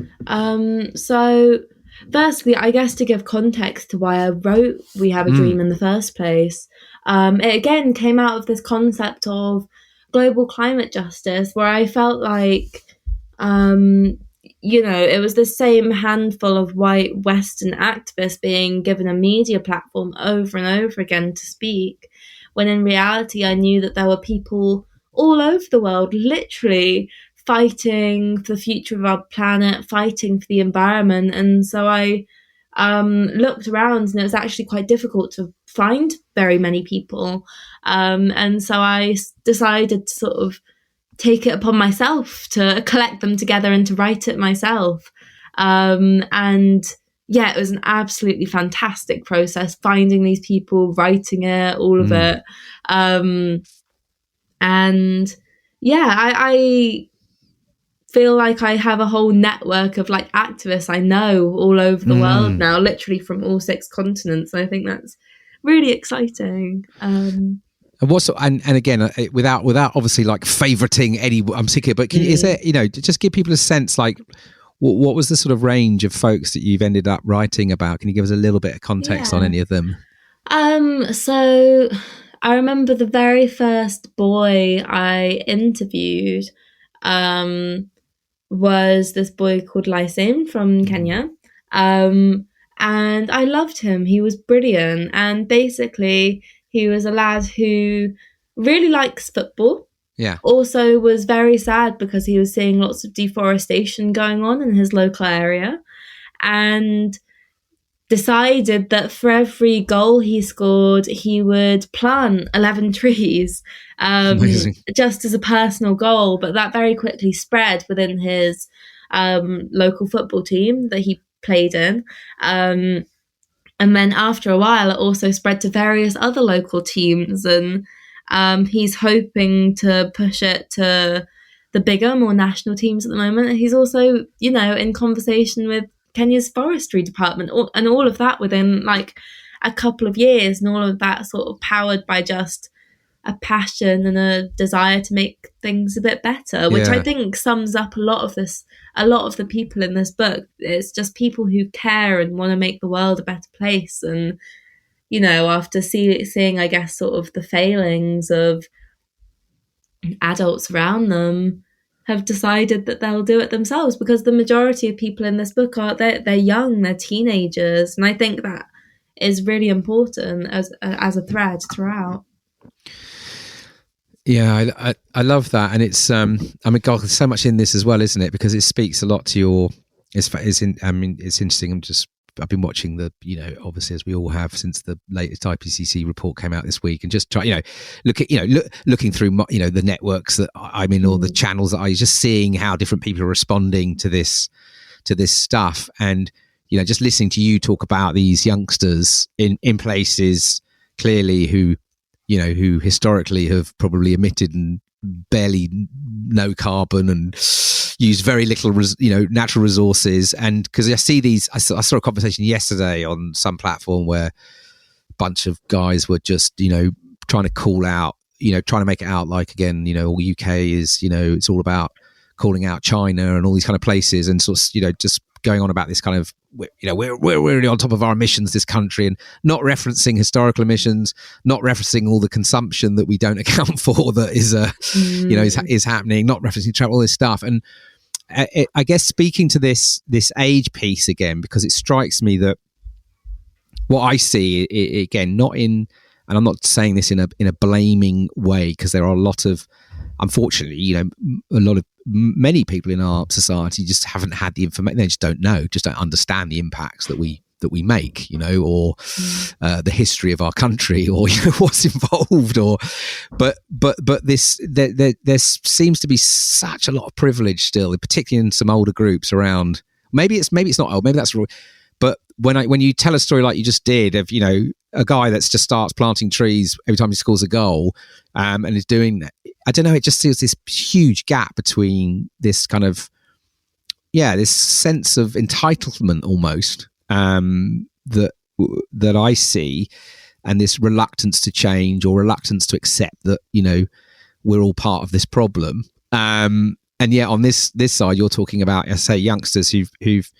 So firstly, I guess to give context to why I wrote We Have a Dream in the first place, it again came out of this concept of global climate justice, where I felt like it was the same handful of white Western activists being given a media platform over and over again to speak, when in reality I knew that there were people all over the world literally fighting for the future of our planet, fighting for the environment. And so I looked around, and it was actually quite difficult to find very many people. And so I decided to sort of take it upon myself to collect them together and to write it myself. And yeah, it was an absolutely fantastic process, finding these people, writing it, all of it. And yeah, I feel like I have a whole network of like activists I know all over the world now, literally from all 6 continents. And I think that's really exciting. And what's and again, without obviously like favoriting any, I'm particular, but is there, just give people a sense, like what was the sort of range of folks that you've ended up writing about? Can you give us a little bit of context on any of them? So I remember the very first boy I interviewed was this boy called Lysim from Kenya. And I loved him. He was brilliant. And basically, he was a lad who really likes football. Yeah. Also was very sad because he was seeing lots of deforestation going on in his local area, and decided that for every goal he scored, he would plant 11 trees, just as a personal goal. But that very quickly spread within his local football team that he played in. And then after a while, it also spread to various other local teams. And he's hoping to push it to the bigger, more national teams at the moment. And he's also, in conversation with Kenya's forestry department, and all of that within like a couple of years, and all of that sort of powered by just a passion and a desire to make things a bit better, which I think sums up a lot of the people in this book. It's just people who care and want to make the world a better place. And after seeing, I guess, sort of the failings of adults around them, have decided that they'll do it themselves, because the majority of people in this book they're young, they're teenagers, and I think that is really important as a thread throughout. Yeah, I love that, and it's God, there's so much in this as well, isn't it? Because it speaks a lot to your. It's interesting. I've been watching obviously, as we all have, since the latest IPCC report came out this week, and just try, looking through, the networks that I'm in, or the channels that I just seeing how different people are responding to this stuff, and just listening to you talk about these youngsters in places clearly who historically have probably emitted and barely no carbon and use very little natural resources. And because I saw a conversation yesterday on some platform where a bunch of guys were just trying to call out, trying to make it out like, again, all UK is, it's all about calling out China and all these kind of places, and sort of just going on about this kind of, we're really on top of our emissions, this country, and not referencing historical emissions, not referencing all the consumption that we don't account for that is is happening, not referencing travel, all this stuff. And I guess speaking to this age piece again, because it strikes me that what I see again, not in, and I'm not saying this in a blaming way, because there are a lot of, unfortunately, many people in our society just haven't had the information. They just don't know, just don't understand the impacts that we make, or the history of our country, or what's involved, or but this there seems to be such a lot of privilege still, particularly in some older groups around. Maybe it's not old, maybe that's wrong. But when you tell a story like you just did of a guy that just starts planting trees every time he scores a goal, and is doing that, I don't know, it just feels this huge gap between this kind of this sense of entitlement almost that I see, and this reluctance to change, or reluctance to accept that we're all part of this problem. And yet on this side, you're talking about, I say, youngsters who've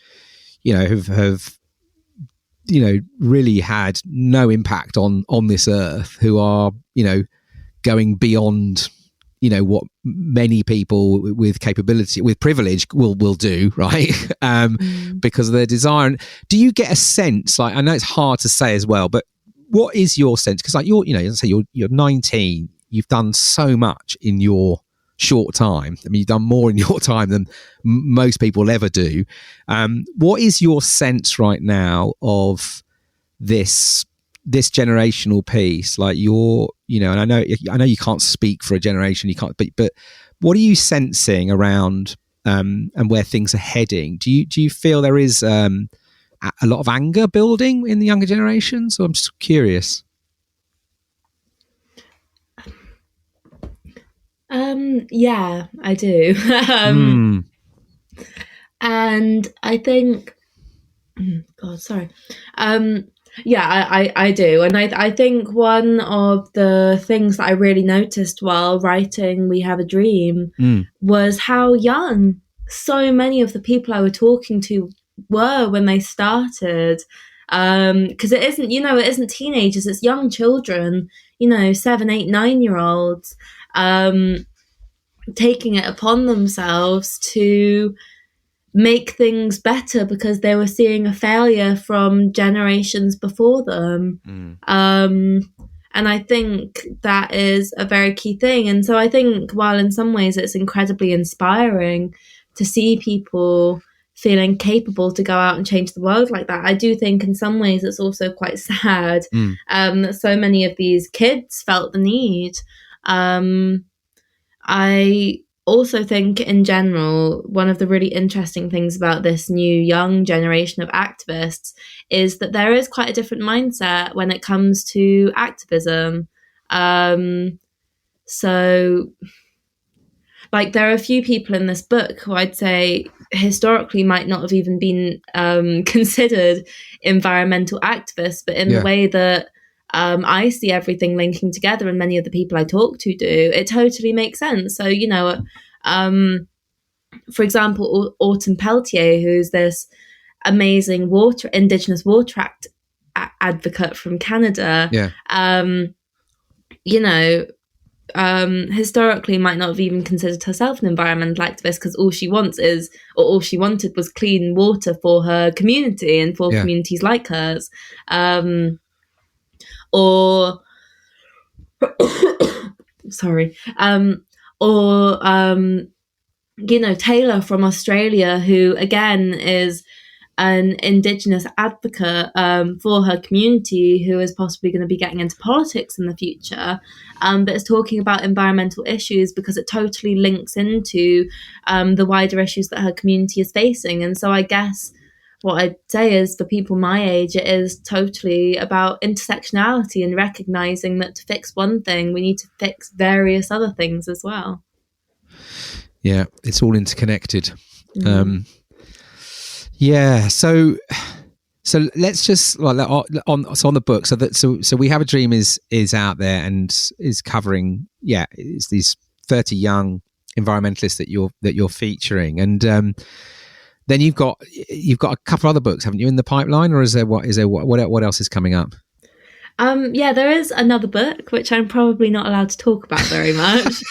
really had no impact on this earth, who are going beyond what many people with capability, with privilege, will do, right? Because of their desire. And do you get a sense? Like, I know it's hard to say as well, but what is your sense? Because like you're 19, you've done so much in your short time. I mean, you've done more in your time than most people ever do. What is your sense right now of this generational piece? Like and I know you can't speak for a generation, you can't, but what are you sensing around and where things are heading? Do you feel there is a lot of anger building in the younger generations? So I'm just curious. Yeah, I do. And I think, God, sorry. Yeah, I do. And I think one of the things that I really noticed while writing We Have a Dream was how young so many of the people I were talking to were when they started. Because it isn't teenagers, it's young children, 7, 8, 9-year-olds, taking it upon themselves to make things better because they were seeing a failure from generations before them. And I think that is a very key thing. And so I think while in some ways it's incredibly inspiring to see people feeling capable to go out and change the world like that, I do think in some ways it's also quite sad that so many of these kids felt the need. I also think in general, one of the really interesting things about this new young generation of activists is that there is quite a different mindset when it comes to activism. So like there are a few people in this book who I'd say historically might not have even been considered environmental activists, but in the way that I see everything linking together and many of the people I talk to do, it totally makes sense. So, for example, Autumn Peltier, who's this amazing Indigenous water Act advocate from Canada, historically might not have even considered herself an environmental activist because all she wanted was clean water for her community and for communities like hers. Or Taylor from Australia, who again is an Indigenous advocate for her community, who is possibly going to be getting into politics in the future, but is talking about environmental issues because it totally links into the wider issues that her community is facing. And so I guess what I'd say is for people my age, it is totally about intersectionality and recognizing that to fix one thing, we need to fix various other things as well. Yeah, it's all interconnected. So let's just on the book. So We Have a Dream is out there and is covering it's these 30 young environmentalists that you're featuring, and then you've got a couple other books, haven't you, in the pipeline, or what else is coming up? There is another book which I'm probably not allowed to talk about very much,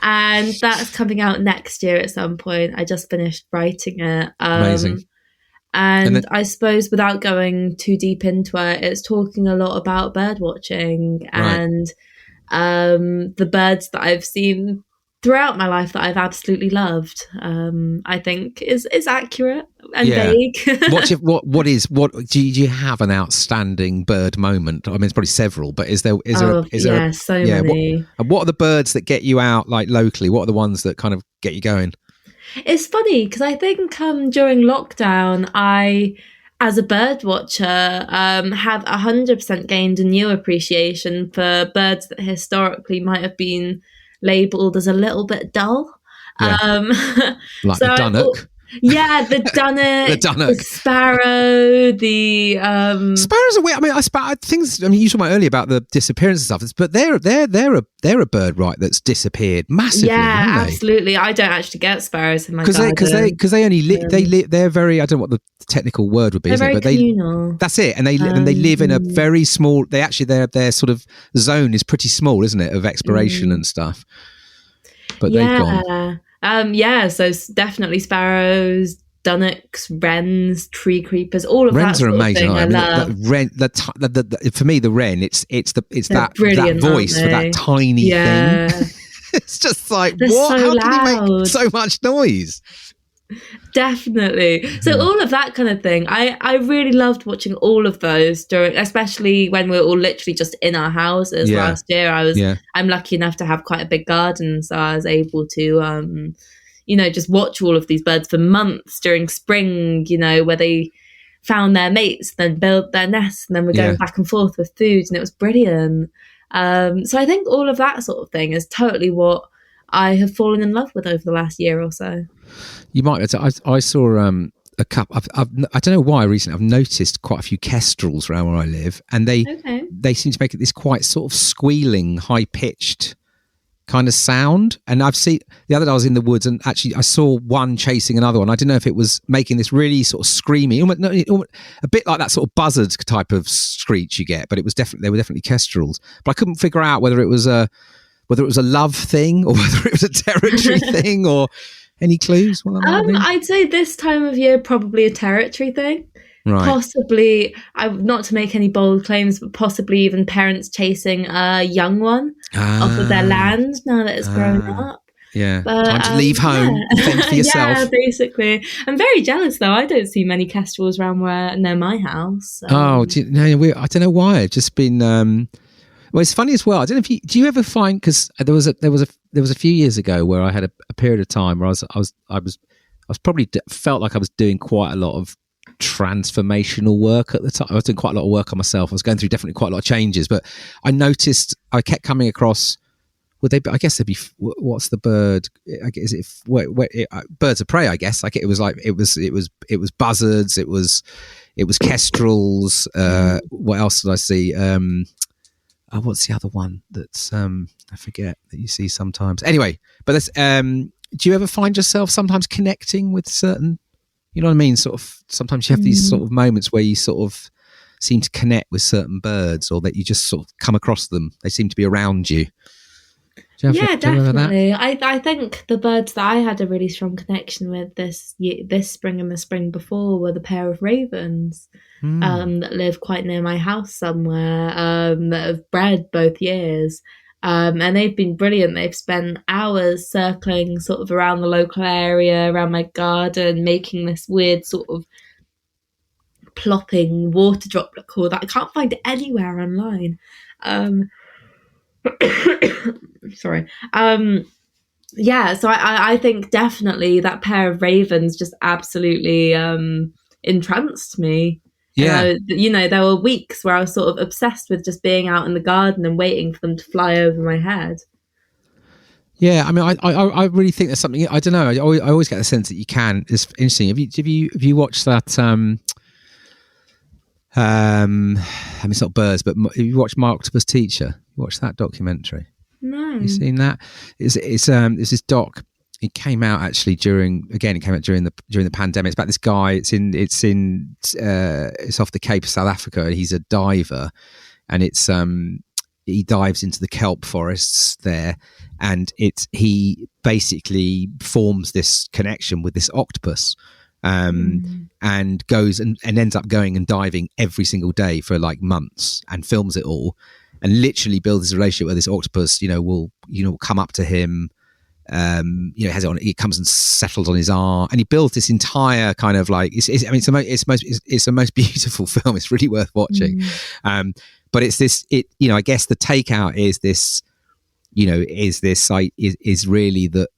and that's coming out next year at some point. I just finished writing it. Amazing. And I suppose without going too deep into it, it's talking a lot about bird watching and the birds that I've seen throughout my life that I've absolutely loved. I think is accurate and vague. What do you have an outstanding bird moment? I mean, it's probably several, but is there so many. What are the birds that get you out, like locally? What are the ones that kind of get you going? It's funny because I think during lockdown, I, as a bird watcher, have 100% gained a new appreciation for birds that historically might have been labelled as a little bit dull. Like the Dunnock. Yeah, the dunnock, The dunnock. the sparrow, the Sparrows are weird. I mean, things. I mean, you talked about earlier about the disappearance and stuff, but they're a bird, right? That's disappeared massively. yeah, haven't they? absolutely. I don't actually get sparrows in my garden Because they only they're very, I don't know what the technical word would be, they're isn't very it? But communal. that's it, and they live in a very small. Their sort of zone is pretty small, isn't it, of exploration and stuff. But they've gone. So definitely sparrows, dunnocks, wrens, tree creepers, all of Wrens that are sort amazing. of thing. I love. For me, the wren, it's that brilliant, voice for that tiny thing. It's just like, They're what? so How can you make loud. so much noise? Definitely. So all of that kind of thing. I really loved watching all of those during, especially when we were all literally just in our houses last year. I'm lucky enough to have quite a big garden, so I was able to just watch all of these birds for months during spring, where they found their mates, then built their nests, and then we're going back and forth with food, and it was brilliant. So I think all of that sort of thing is totally what I have fallen in love with over the last year or so. You might. I saw a couple. I don't know why recently. I've noticed quite a few kestrels around where I live, and they seem to make it this quite sort of squealing, high pitched kind of sound. And I've seen the other day I was in the woods, and actually I saw one chasing another one. I didn't know if it was making this really sort of screamy, almost, a bit like that sort of buzzard type of screech you get. But they were definitely kestrels. But I couldn't figure out whether it was a love thing or whether it was a territory thing or. Any clues? I'd say this time of year, probably a territory thing. Right. Possibly, not to make any bold claims, but possibly even parents chasing a young one off of their land now that it's grown up. Yeah, but, time to leave home, fend for yourself. Yeah, basically. I'm very jealous though. I don't see many kestrels around near my house. I don't know why. I've just been. Well, it's funny as well. I don't know if do you ever find, because there was a few years ago where I had a period of time where I was probably felt like I was doing quite a lot of transformational work at the time. I was doing quite a lot of work on myself. I was going through definitely quite a lot of changes, but I noticed I kept coming across. I guess they'd be. What's the bird? Is it birds of prey? I guess it was buzzards. It was kestrels. What else did I see? What's the other one that's I forget that you see sometimes? Anyway, but that's do you ever find yourself sometimes connecting with certain, you know what I mean? Sort of sometimes you have these sort of moments where you sort of seem to connect with certain birds, or that you just sort of come across them. They seem to be around you. Definitely. I think the birds that I had a really strong connection with this spring and the spring before were the pair of ravens that live quite near my house somewhere, that have bred both years. And they've been brilliant. They've spent hours circling sort of around the local area, around my garden, making this weird sort of plopping water droplet call that I can't find anywhere online. Sorry. So I think definitely that pair of ravens just absolutely entranced me. Yeah. There were weeks where I was sort of obsessed with just being out in the garden and waiting for them to fly over my head. Yeah, I mean, I really think there's something. I don't know. I always get the sense that you can. It's interesting. Have you watched that? I mean, it's not birds, but have you watched My Octopus Teacher? You watched that documentary? No. You seen that? It's this doc. It came out actually during the pandemic. It's about this guy. It's off the Cape of South Africa, and he's a diver, and he dives into the kelp forests there, and he basically forms this connection with this octopus, and goes and ends up going and diving every single day for like months, and films it all, and literally builds this relationship where this octopus, will come up to him. Has it on. It comes and settles on his arm, and he builds this entire kind of like. It's the most beautiful film. It's really worth watching. But it's this. I guess the takeout is this. Is really that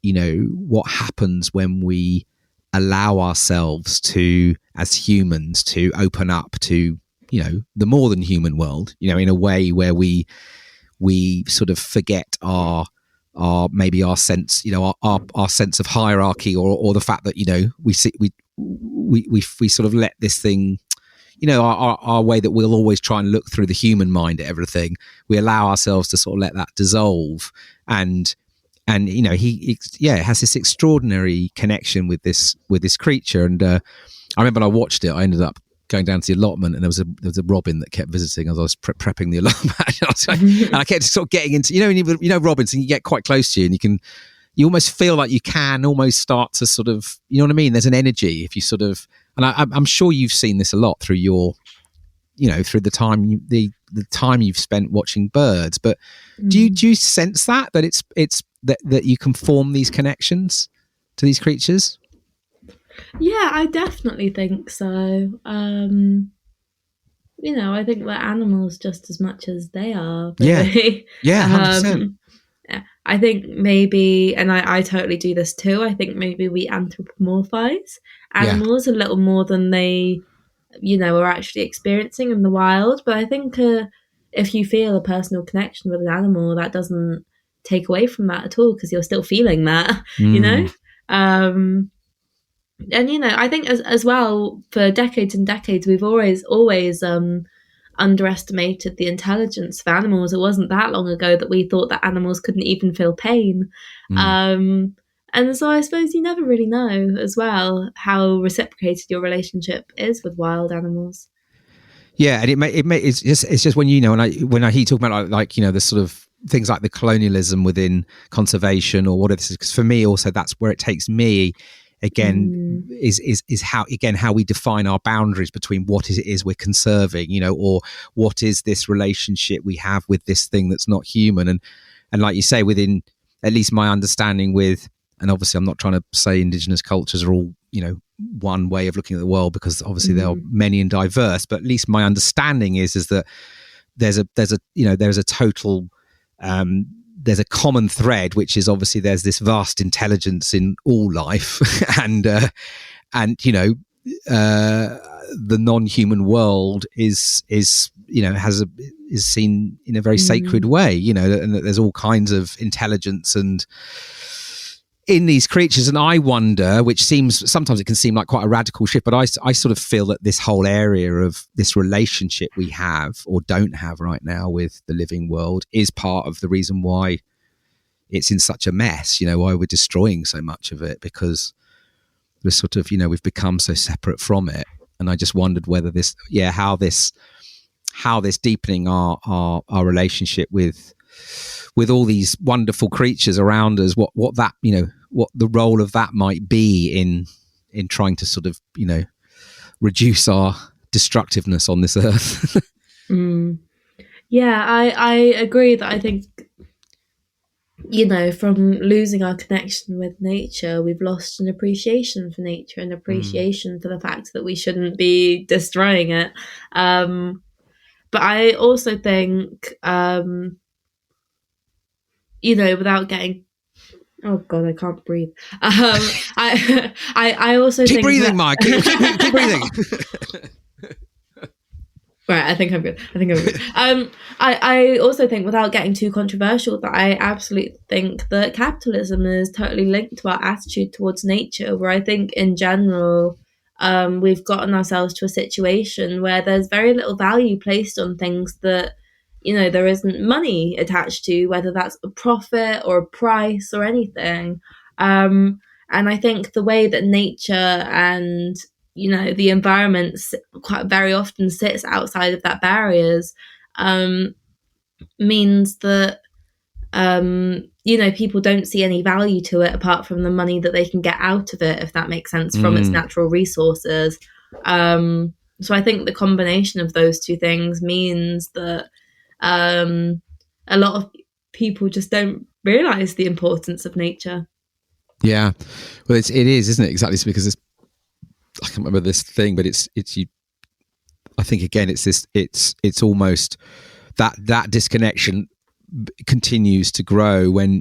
what happens when we allow ourselves to, as humans, to open up to the more than human world. In a way where we sort of forget our maybe our sense, our sense of hierarchy, or the fact that we sort of let this thing, our way that we'll always try and look through the human mind at everything. We allow ourselves to sort of let that dissolve, and he has this extraordinary connection with this creature. And I remember when I watched it, I ended up going down to the allotment, and there was a robin that kept visiting as I was prepping the allotment. And I kept sort of getting into, robins, and you get quite close to you, and you almost feel like you can almost start to sort of, you know what I mean? There's an energy if you sort of, and I'm sure you've seen this a lot through your, through the time the time you've spent watching birds. But do you sense that it's that you can form these connections to these creatures? Yeah, I definitely think so. I think we're animals just as much as they are. Really. Yeah, 100%. I think maybe, and I totally do this too, I think maybe we anthropomorphize animals a little more than they, are actually experiencing in the wild. But I think if you feel a personal connection with an animal, that doesn't take away from that at all, because you're still feeling that, And, I think as well, for decades and decades, we've always underestimated the intelligence of animals. It wasn't that long ago that we thought that animals couldn't even feel pain. And so I suppose you never really know as well how reciprocated your relationship is with wild animals. Yeah, and it's just when when I hear talking about like the sort of things like the colonialism within conservation or whatever, because for me also that's where it takes me. Again, is how we define our boundaries between what it is we're conserving, or what is this relationship we have with this thing that's not human, and like you say, within at least my understanding with, and obviously I'm not trying to say Indigenous cultures are all one way of looking at the world, because obviously there are many and diverse, but at least my understanding is that there's a total there's a common thread, which is obviously there's this vast intelligence in all life, and the non-human world is seen in a very sacred way, and that there's all kinds of intelligence and in these creatures. And I wonder, which sometimes it can seem like quite a radical shift, but I sort of feel that this whole area of this relationship we have or don't have right now with the living world is part of the reason why it's in such a mess, why we're destroying so much of it, because we're sort of, we've become so separate from it. And I just wondered whether how this deepening our relationship with all these wonderful creatures around us, what that, what the role of that might be in trying to sort of, reduce our destructiveness on this earth. Yeah, I agree that I think, from losing our connection with nature, we've lost an appreciation for nature, and appreciation for the fact that we shouldn't be destroying it. But I also think, without getting, oh God, I can't breathe. I also keep think breathing, Mike. Keep breathing. Right, I think I'm good. I also think, without getting too controversial, that I absolutely think that capitalism is totally linked to our attitude towards nature, where I think in general, we've gotten ourselves to a situation where there's very little value placed on things that, there isn't money attached to, whether that's a profit or a price or anything. And I think the way that nature and the environment quite very often sits outside of that barriers, means that, people don't see any value to it apart from the money that they can get out of it, if that makes sense, from its natural resources. So I think the combination of those two things means that a lot of people just don't realize the importance of nature. Yeah, well, it is, isn't it? Exactly, because it's, I can't remember this thing, but it's you. I think again, it's almost that disconnection continues to grow. When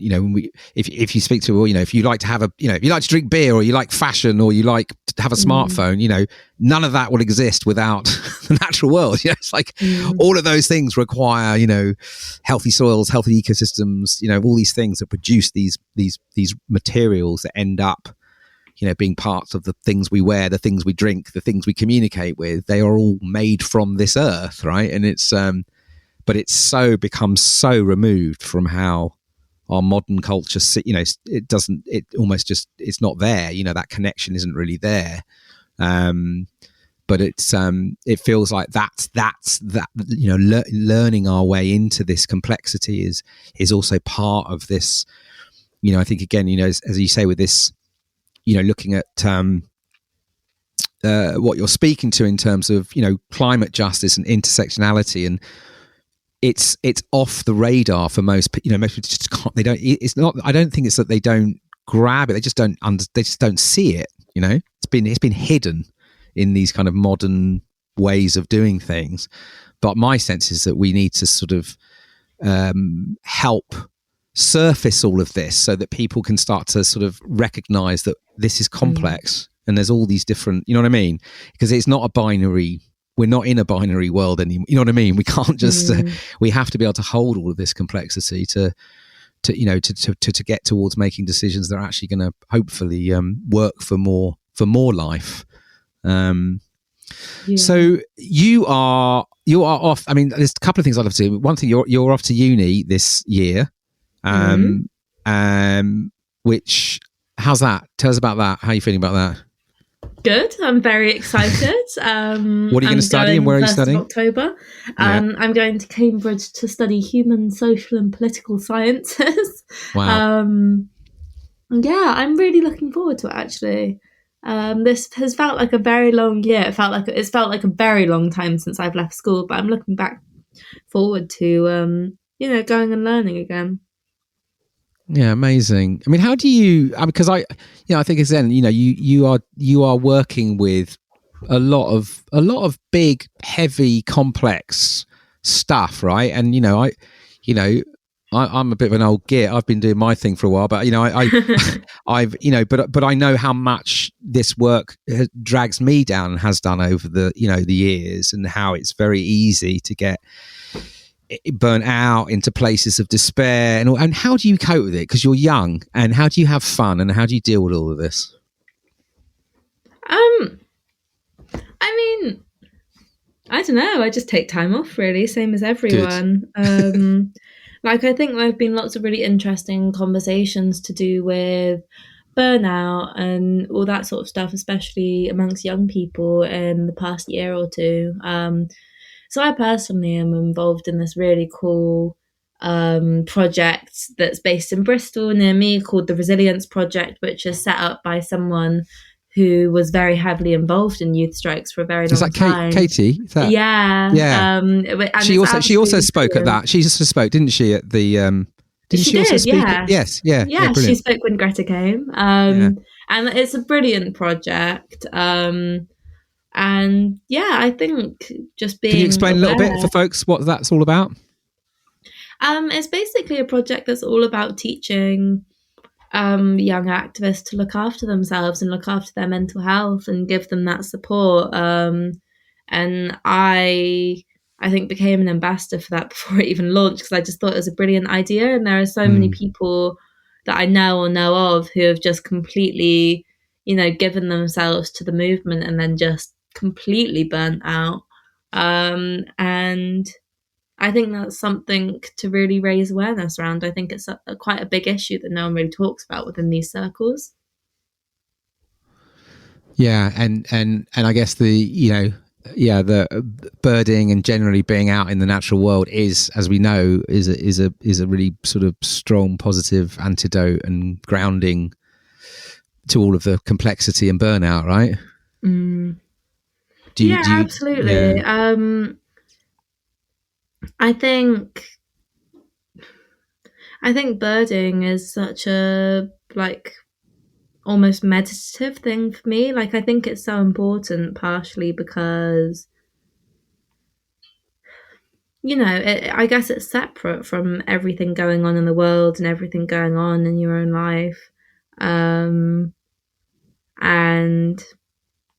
if you speak to, well, if you like to have if you like to drink beer, or you like fashion, or you like to have a smartphone, none of that will exist without the natural world. It's like all of those things require healthy soils, healthy ecosystems, all these things that produce these materials that end up being parts of the things we wear, the things we drink, the things we communicate with. They are all made from this earth, right? And it's but it's become so removed from how our modern culture, it's not there. That connection isn't really there. But it feels like that's learning our way into this complexity is also part of this. I think again, as you say with this, looking at what you're speaking to in terms of climate justice and intersectionality, and it's off the radar for most people. Most people just can't. They don't. It's not. I don't think it's that they don't grab it. They just don't. They just don't see it. It's been hidden in these kind of modern ways of doing things. But my sense is that we need to sort of help surface all of this so that people can start to sort of recognize that this is complex and there's all these different, you know what I mean? Because it's not a binary. We're not in a binary world anymore. You know what I mean? We can't just, we have to be able to hold all of this complexity to get towards making decisions that are actually going to hopefully work for more life. So you are off. I mean, there's a couple of things I'd love to do. One thing, you're off to uni this year. Which, how's that? Tell us about that. How are you feeling about that? Good. I'm very excited. What are you going to study, and where are you studying? October. I'm going to Cambridge to study human, social, and political sciences. Wow. I'm really looking forward to it. Actually, this has felt like a very long year. It's felt like a very long time since I've left school, but I'm looking forward to going and learning again. Yeah, amazing. I mean, how do you? Because I think as then, you are working with a lot of big, heavy, complex stuff, right? And I'm a bit of an old git. I've been doing my thing for a while, but but I know how much this work drags me down and has done over the years, and how it's very easy to get burnt out into places of despair, and how do you cope with it? Because you're young, and how do you have fun, and how do you deal with all of this? I mean, I don't know. I just take time off, really, same as everyone. I think there have been lots of really interesting conversations to do with burnout and all that sort of stuff, especially amongst young people in the past year or two. So I personally am involved in this really cool project that's based in Bristol near me called the Resilience Project, which is set up by someone who was very heavily involved in youth strikes for a very long time. Katie? Yeah. She also spoke at that. She also spoke, didn't she, at the... Didn't she also speak? Yeah. Yes, yeah. Yeah, she spoke when Greta came. And it's a brilliant project. I think just being... Can you explain a little bit for folks what that's all about? It's basically a project that's all about teaching young activists to look after themselves and look after their mental health and give them that support. And I think became an ambassador for that before it even launched, because I just thought it was a brilliant idea. And there are so many people that I know or know of who have just completely, given themselves to the movement and then just completely burnt out. And I think that's something to really raise awareness around. I think it's quite a big issue that no one really talks about within these circles. Yeah, and I guess the birding and generally being out in the natural world is, as we know, is a really sort of strong positive antidote and grounding to all of the complexity and burnout, right? Absolutely. Yeah. I think birding is such a almost meditative thing for me. I think it's so important, partially because I guess it's separate from everything going on in the world and everything going on in your own life. And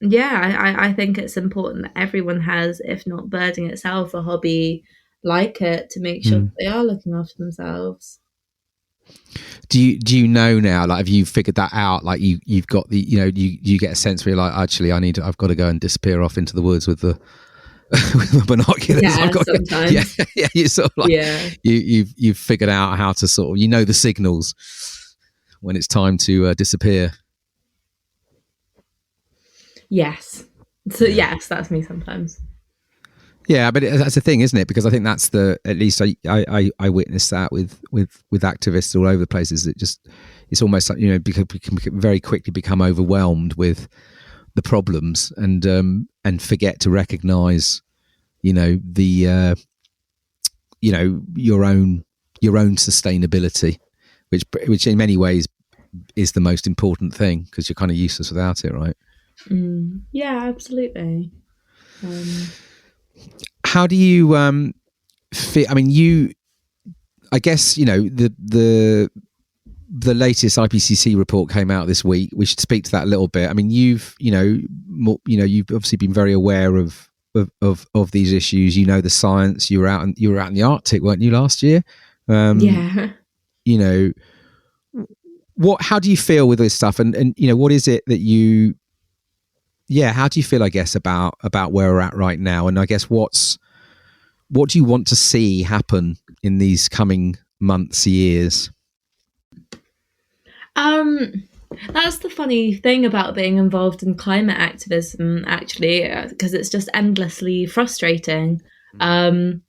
yeah, I think it's important that everyone has, if not birding itself, a hobby like it to make sure that they are looking after themselves. Do you know now, like, have you figured that out? Like you've got the, you get a sense where you're like, actually I've got to go and disappear off into the woods with the with the binoculars. Yeah, sometimes. Yeah, you sort of like, you've figured out how to sort of, the signals when it's time to disappear. Yes. So yes, that's me sometimes. Yeah, but that's the thing, isn't it? Because I think that's at least I witnessed that with activists all over the places. It's almost like, because we can very quickly become overwhelmed with the problems and forget to recognise, the your own sustainability, which in many ways is the most important thing, because you're kind of useless without it, right? Yeah, absolutely. How do you fit? I mean, I guess the latest IPCC report came out this week. We should speak to that a little bit. I mean, you've obviously been very aware of these issues. The science. You were out in the Arctic, weren't you, last year? Yeah. How do you feel with this stuff? And what is it that you? Yeah, how do you feel, I guess, about where we're at right now? And I guess what do you want to see happen in these coming months, years? That's the funny thing about being involved in climate activism, actually, because it's just endlessly frustrating. I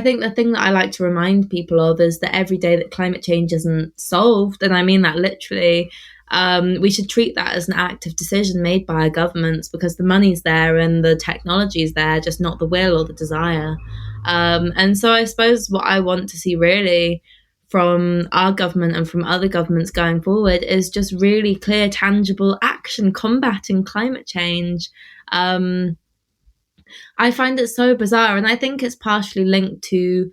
think the thing that I like to remind people of is that every day that climate change isn't solved, and I mean that literally, we should treat that as an active decision made by our governments, because the money's there and the technology's there, just not the will or the desire. And so I suppose what I want to see really from our government and from other governments going forward is just really clear, tangible action combating climate change. I find it so bizarre, and I think it's partially linked to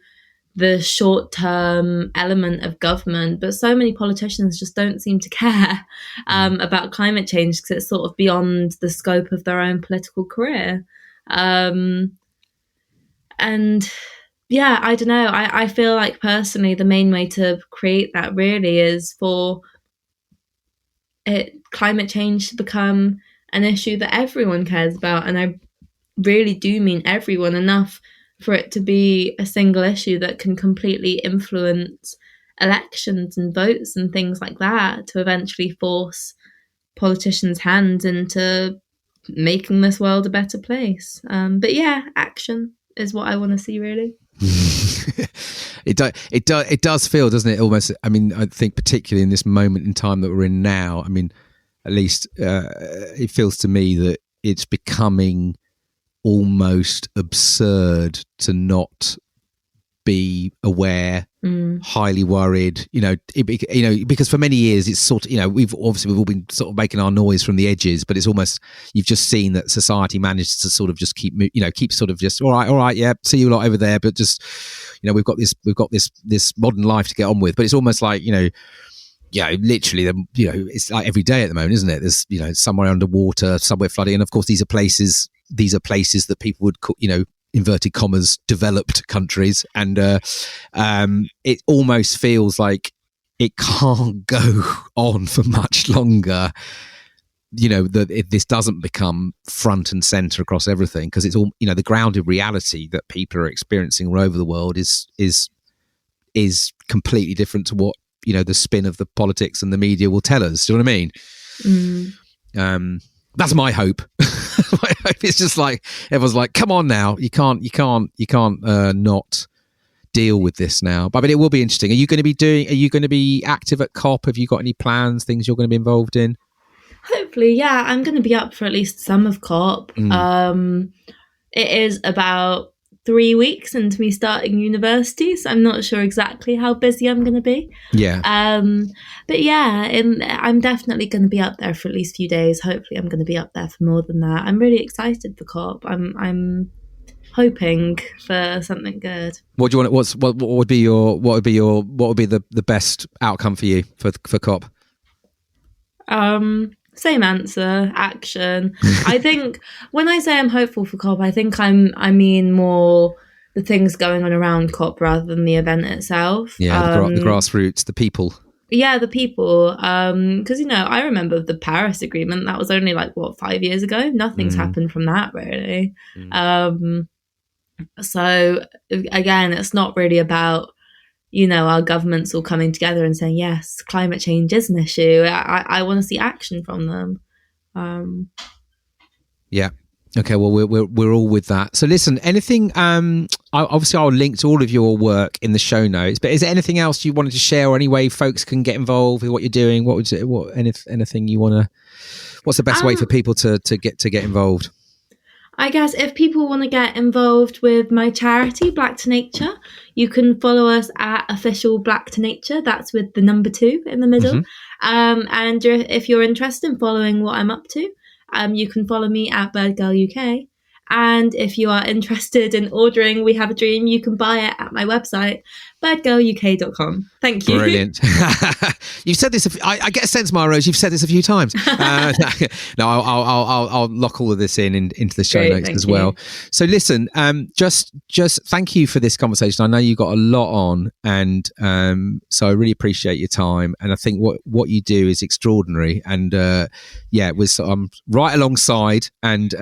the short-term element of government, but so many politicians just don't seem to care about climate change, because it's sort of beyond the scope of their own political career. And yeah, I don't know. I feel like personally the main way to create that really is for climate change to become an issue that everyone cares about. And I really do mean everyone, enough for it to be a single issue that can completely influence elections and votes and things like that, to eventually force politicians' hands into making this world a better place. But yeah, action is what I want to see, really. It does feel, doesn't it, almost, I mean, I think particularly in this moment in time that we're in now, I mean, at least it feels to me that it's becoming almost absurd to not be aware, highly worried, because for many years it's sort of, we've all been sort of making our noise from the edges, but it's almost, you've just seen that society manages to sort of just keep sort of just all right, yeah, see you lot over there, but just, we've got this modern life to get on with. But it's almost like, literally, it's like every day at the moment, isn't it? There's, somewhere underwater, somewhere flooding, and of course these are places that people would call, inverted commas, developed countries, and it almost feels like it can't go on for much longer. If this doesn't become front and center across everything, because it's all, the grounded reality that people are experiencing all over the world is completely different to what the spin of the politics and the media will tell us. Do you know what I mean? That's my hope. My hope is just like, everyone's like, come on now, you can't not deal with this now. But I mean, it will be interesting. Are you going to be active at COP? Have you got any plans, things you're going to be involved in? Hopefully, yeah. I'm going to be up for at least some of COP. It is about 3 weeks into me starting university, so I'm not sure exactly how busy I'm going to be. Yeah. But yeah, I'm definitely going to be up there for at least a few days. Hopefully I'm going to be up there for more than that. I'm really excited for COP. I'm hoping for something good. What do you want? What would be the best outcome for you for COP? Same answer, action. I think when I say I'm hopeful for COP, I think I mean more the things going on around COP rather than the event itself. Yeah, the grassroots, the people. Yeah, the people. Because, I remember the Paris Agreement. That was only 5 years ago? Nothing's happened from that, really. So, again, it's not really about, our governments all coming together and saying, yes, climate change is an issue. I want to see action from them. Yeah. Okay, well, we're all with that. So listen, anything, obviously I'll link to all of your work in the show notes, but is there anything else you wanted to share, or any way folks can get involved with what you're doing? Anything you want to, what's the best way for people to get involved? I guess if people want to get involved with my charity, Black to Nature, you can follow us at official Black to Nature. That's with the number 2 in the middle. And if you're interested in following what I'm up to, you can follow me at Birdgirl UK. And if you are interested in ordering We Have a Dream, you can buy it at my website, birdgirluk.com. Thank you. Brilliant. You've said this. I get a sense, Mya-Rose, you've said this a few times. No, I'll lock all of this into the show notes as well. You. So listen, just thank you for this conversation. I know you got a lot on, and so I really appreciate your time. And I think what you do is extraordinary. And I'm right alongside and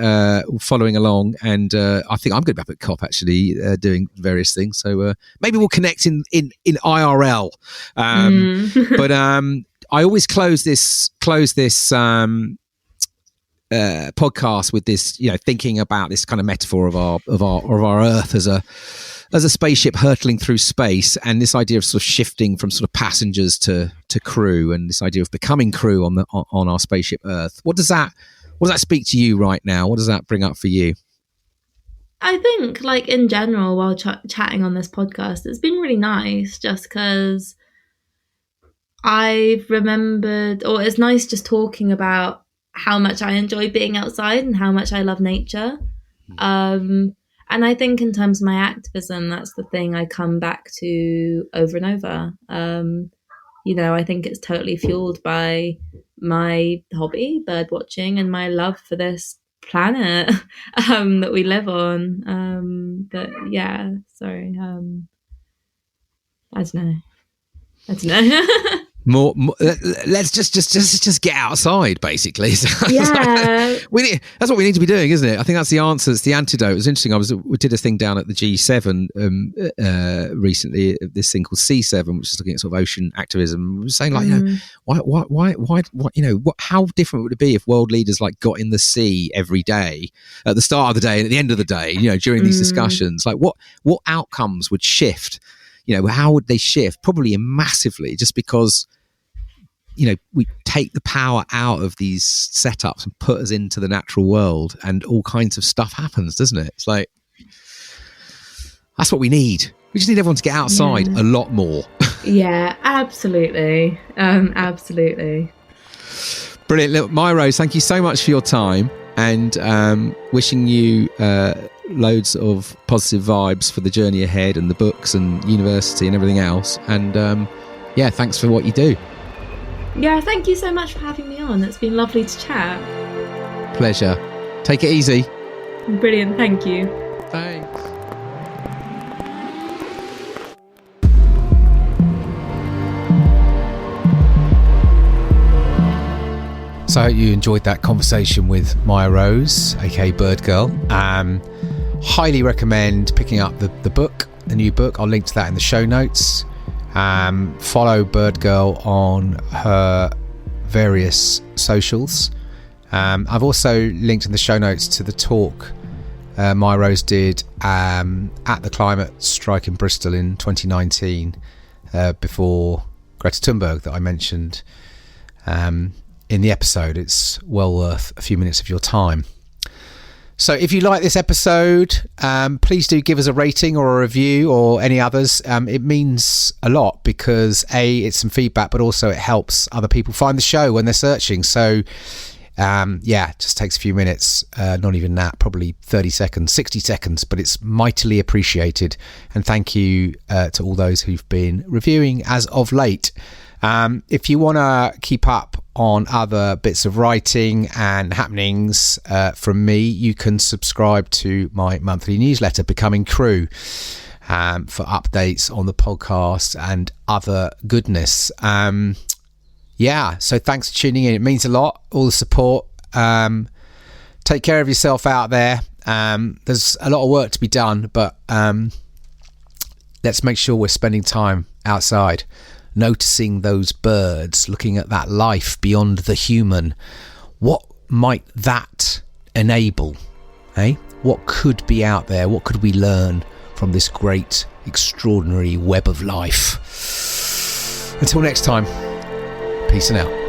following along. And I think I'm going to be up at COP actually doing various things. So maybe we'll connect in IRL. But I always close this podcast with this, thinking about this kind of metaphor of our Earth as a spaceship hurtling through space, and this idea of sort of shifting from sort of passengers to crew, and this idea of becoming crew on our spaceship Earth. What does that speak to you right now? What does that bring up for you? I think, in general, while chatting on this podcast, it's been really nice just because I've remembered, or it's nice just talking about how much I enjoy being outside and how much I love nature. And I think in terms of my activism, that's the thing I come back to over and over. I think it's totally fueled by my hobby, bird watching, and my love for this planet that we live on. I don't know. More, let's just get outside, basically. Yeah. That's what we need to be doing, isn't it? I think that's the answer. It's the antidote. It was interesting. We did a thing down at the G7 recently, this thing called C7, which is looking at sort of ocean activism. We were saying why, how different would it be if world leaders got in the sea every day at the start of the day and at the end of the day, during these discussions, what outcomes would shift? How would they shift? Probably massively, just because, we take the power out of these setups and put us into the natural world, and all kinds of stuff happens, doesn't it? It's that's what we need. We just need everyone to get outside a lot more. Yeah, absolutely. Absolutely. Brilliant. Look, Mya-Rose, thank you so much for your time, and wishing you loads of positive vibes for the journey ahead, and the books and university and everything else. And thanks for what you do. Yeah, thank you so much for having me on. It's been lovely to chat. Pleasure. Take it easy. Brilliant. Thank you. Thanks. So I hope you enjoyed that conversation with Mya-Rose, aka Birdgirl. Highly recommend picking up the book, the new book. I'll link to that in the show notes. Follow Birdgirl on her various socials. I've also linked in the show notes to the talk Mya-Rose did at the climate strike in Bristol in 2019 before Greta Thunberg that I mentioned in the episode. It's well worth a few minutes of your time. So if you like this episode, please do give us a rating or a review, or any others. It means a lot because it's some feedback, but also it helps other people find the show when they're searching. So Just takes a few minutes, not even that, probably 30 seconds, 60 seconds, but it's mightily appreciated. And thank you to all those who've been reviewing as of late. If you want to keep up on other bits of writing and happenings from me, you can subscribe to my monthly newsletter, Becoming Crew, for updates on the podcast and other goodness. So thanks for tuning in. It means a lot, all the support. Take care of yourself out there. There's a lot of work to be done, but let's make sure we're spending time outside, noticing those birds, looking at that life beyond the human. What might that enable? What could be out there? What could we learn from this great, extraordinary web of life? Until next time, peace and out.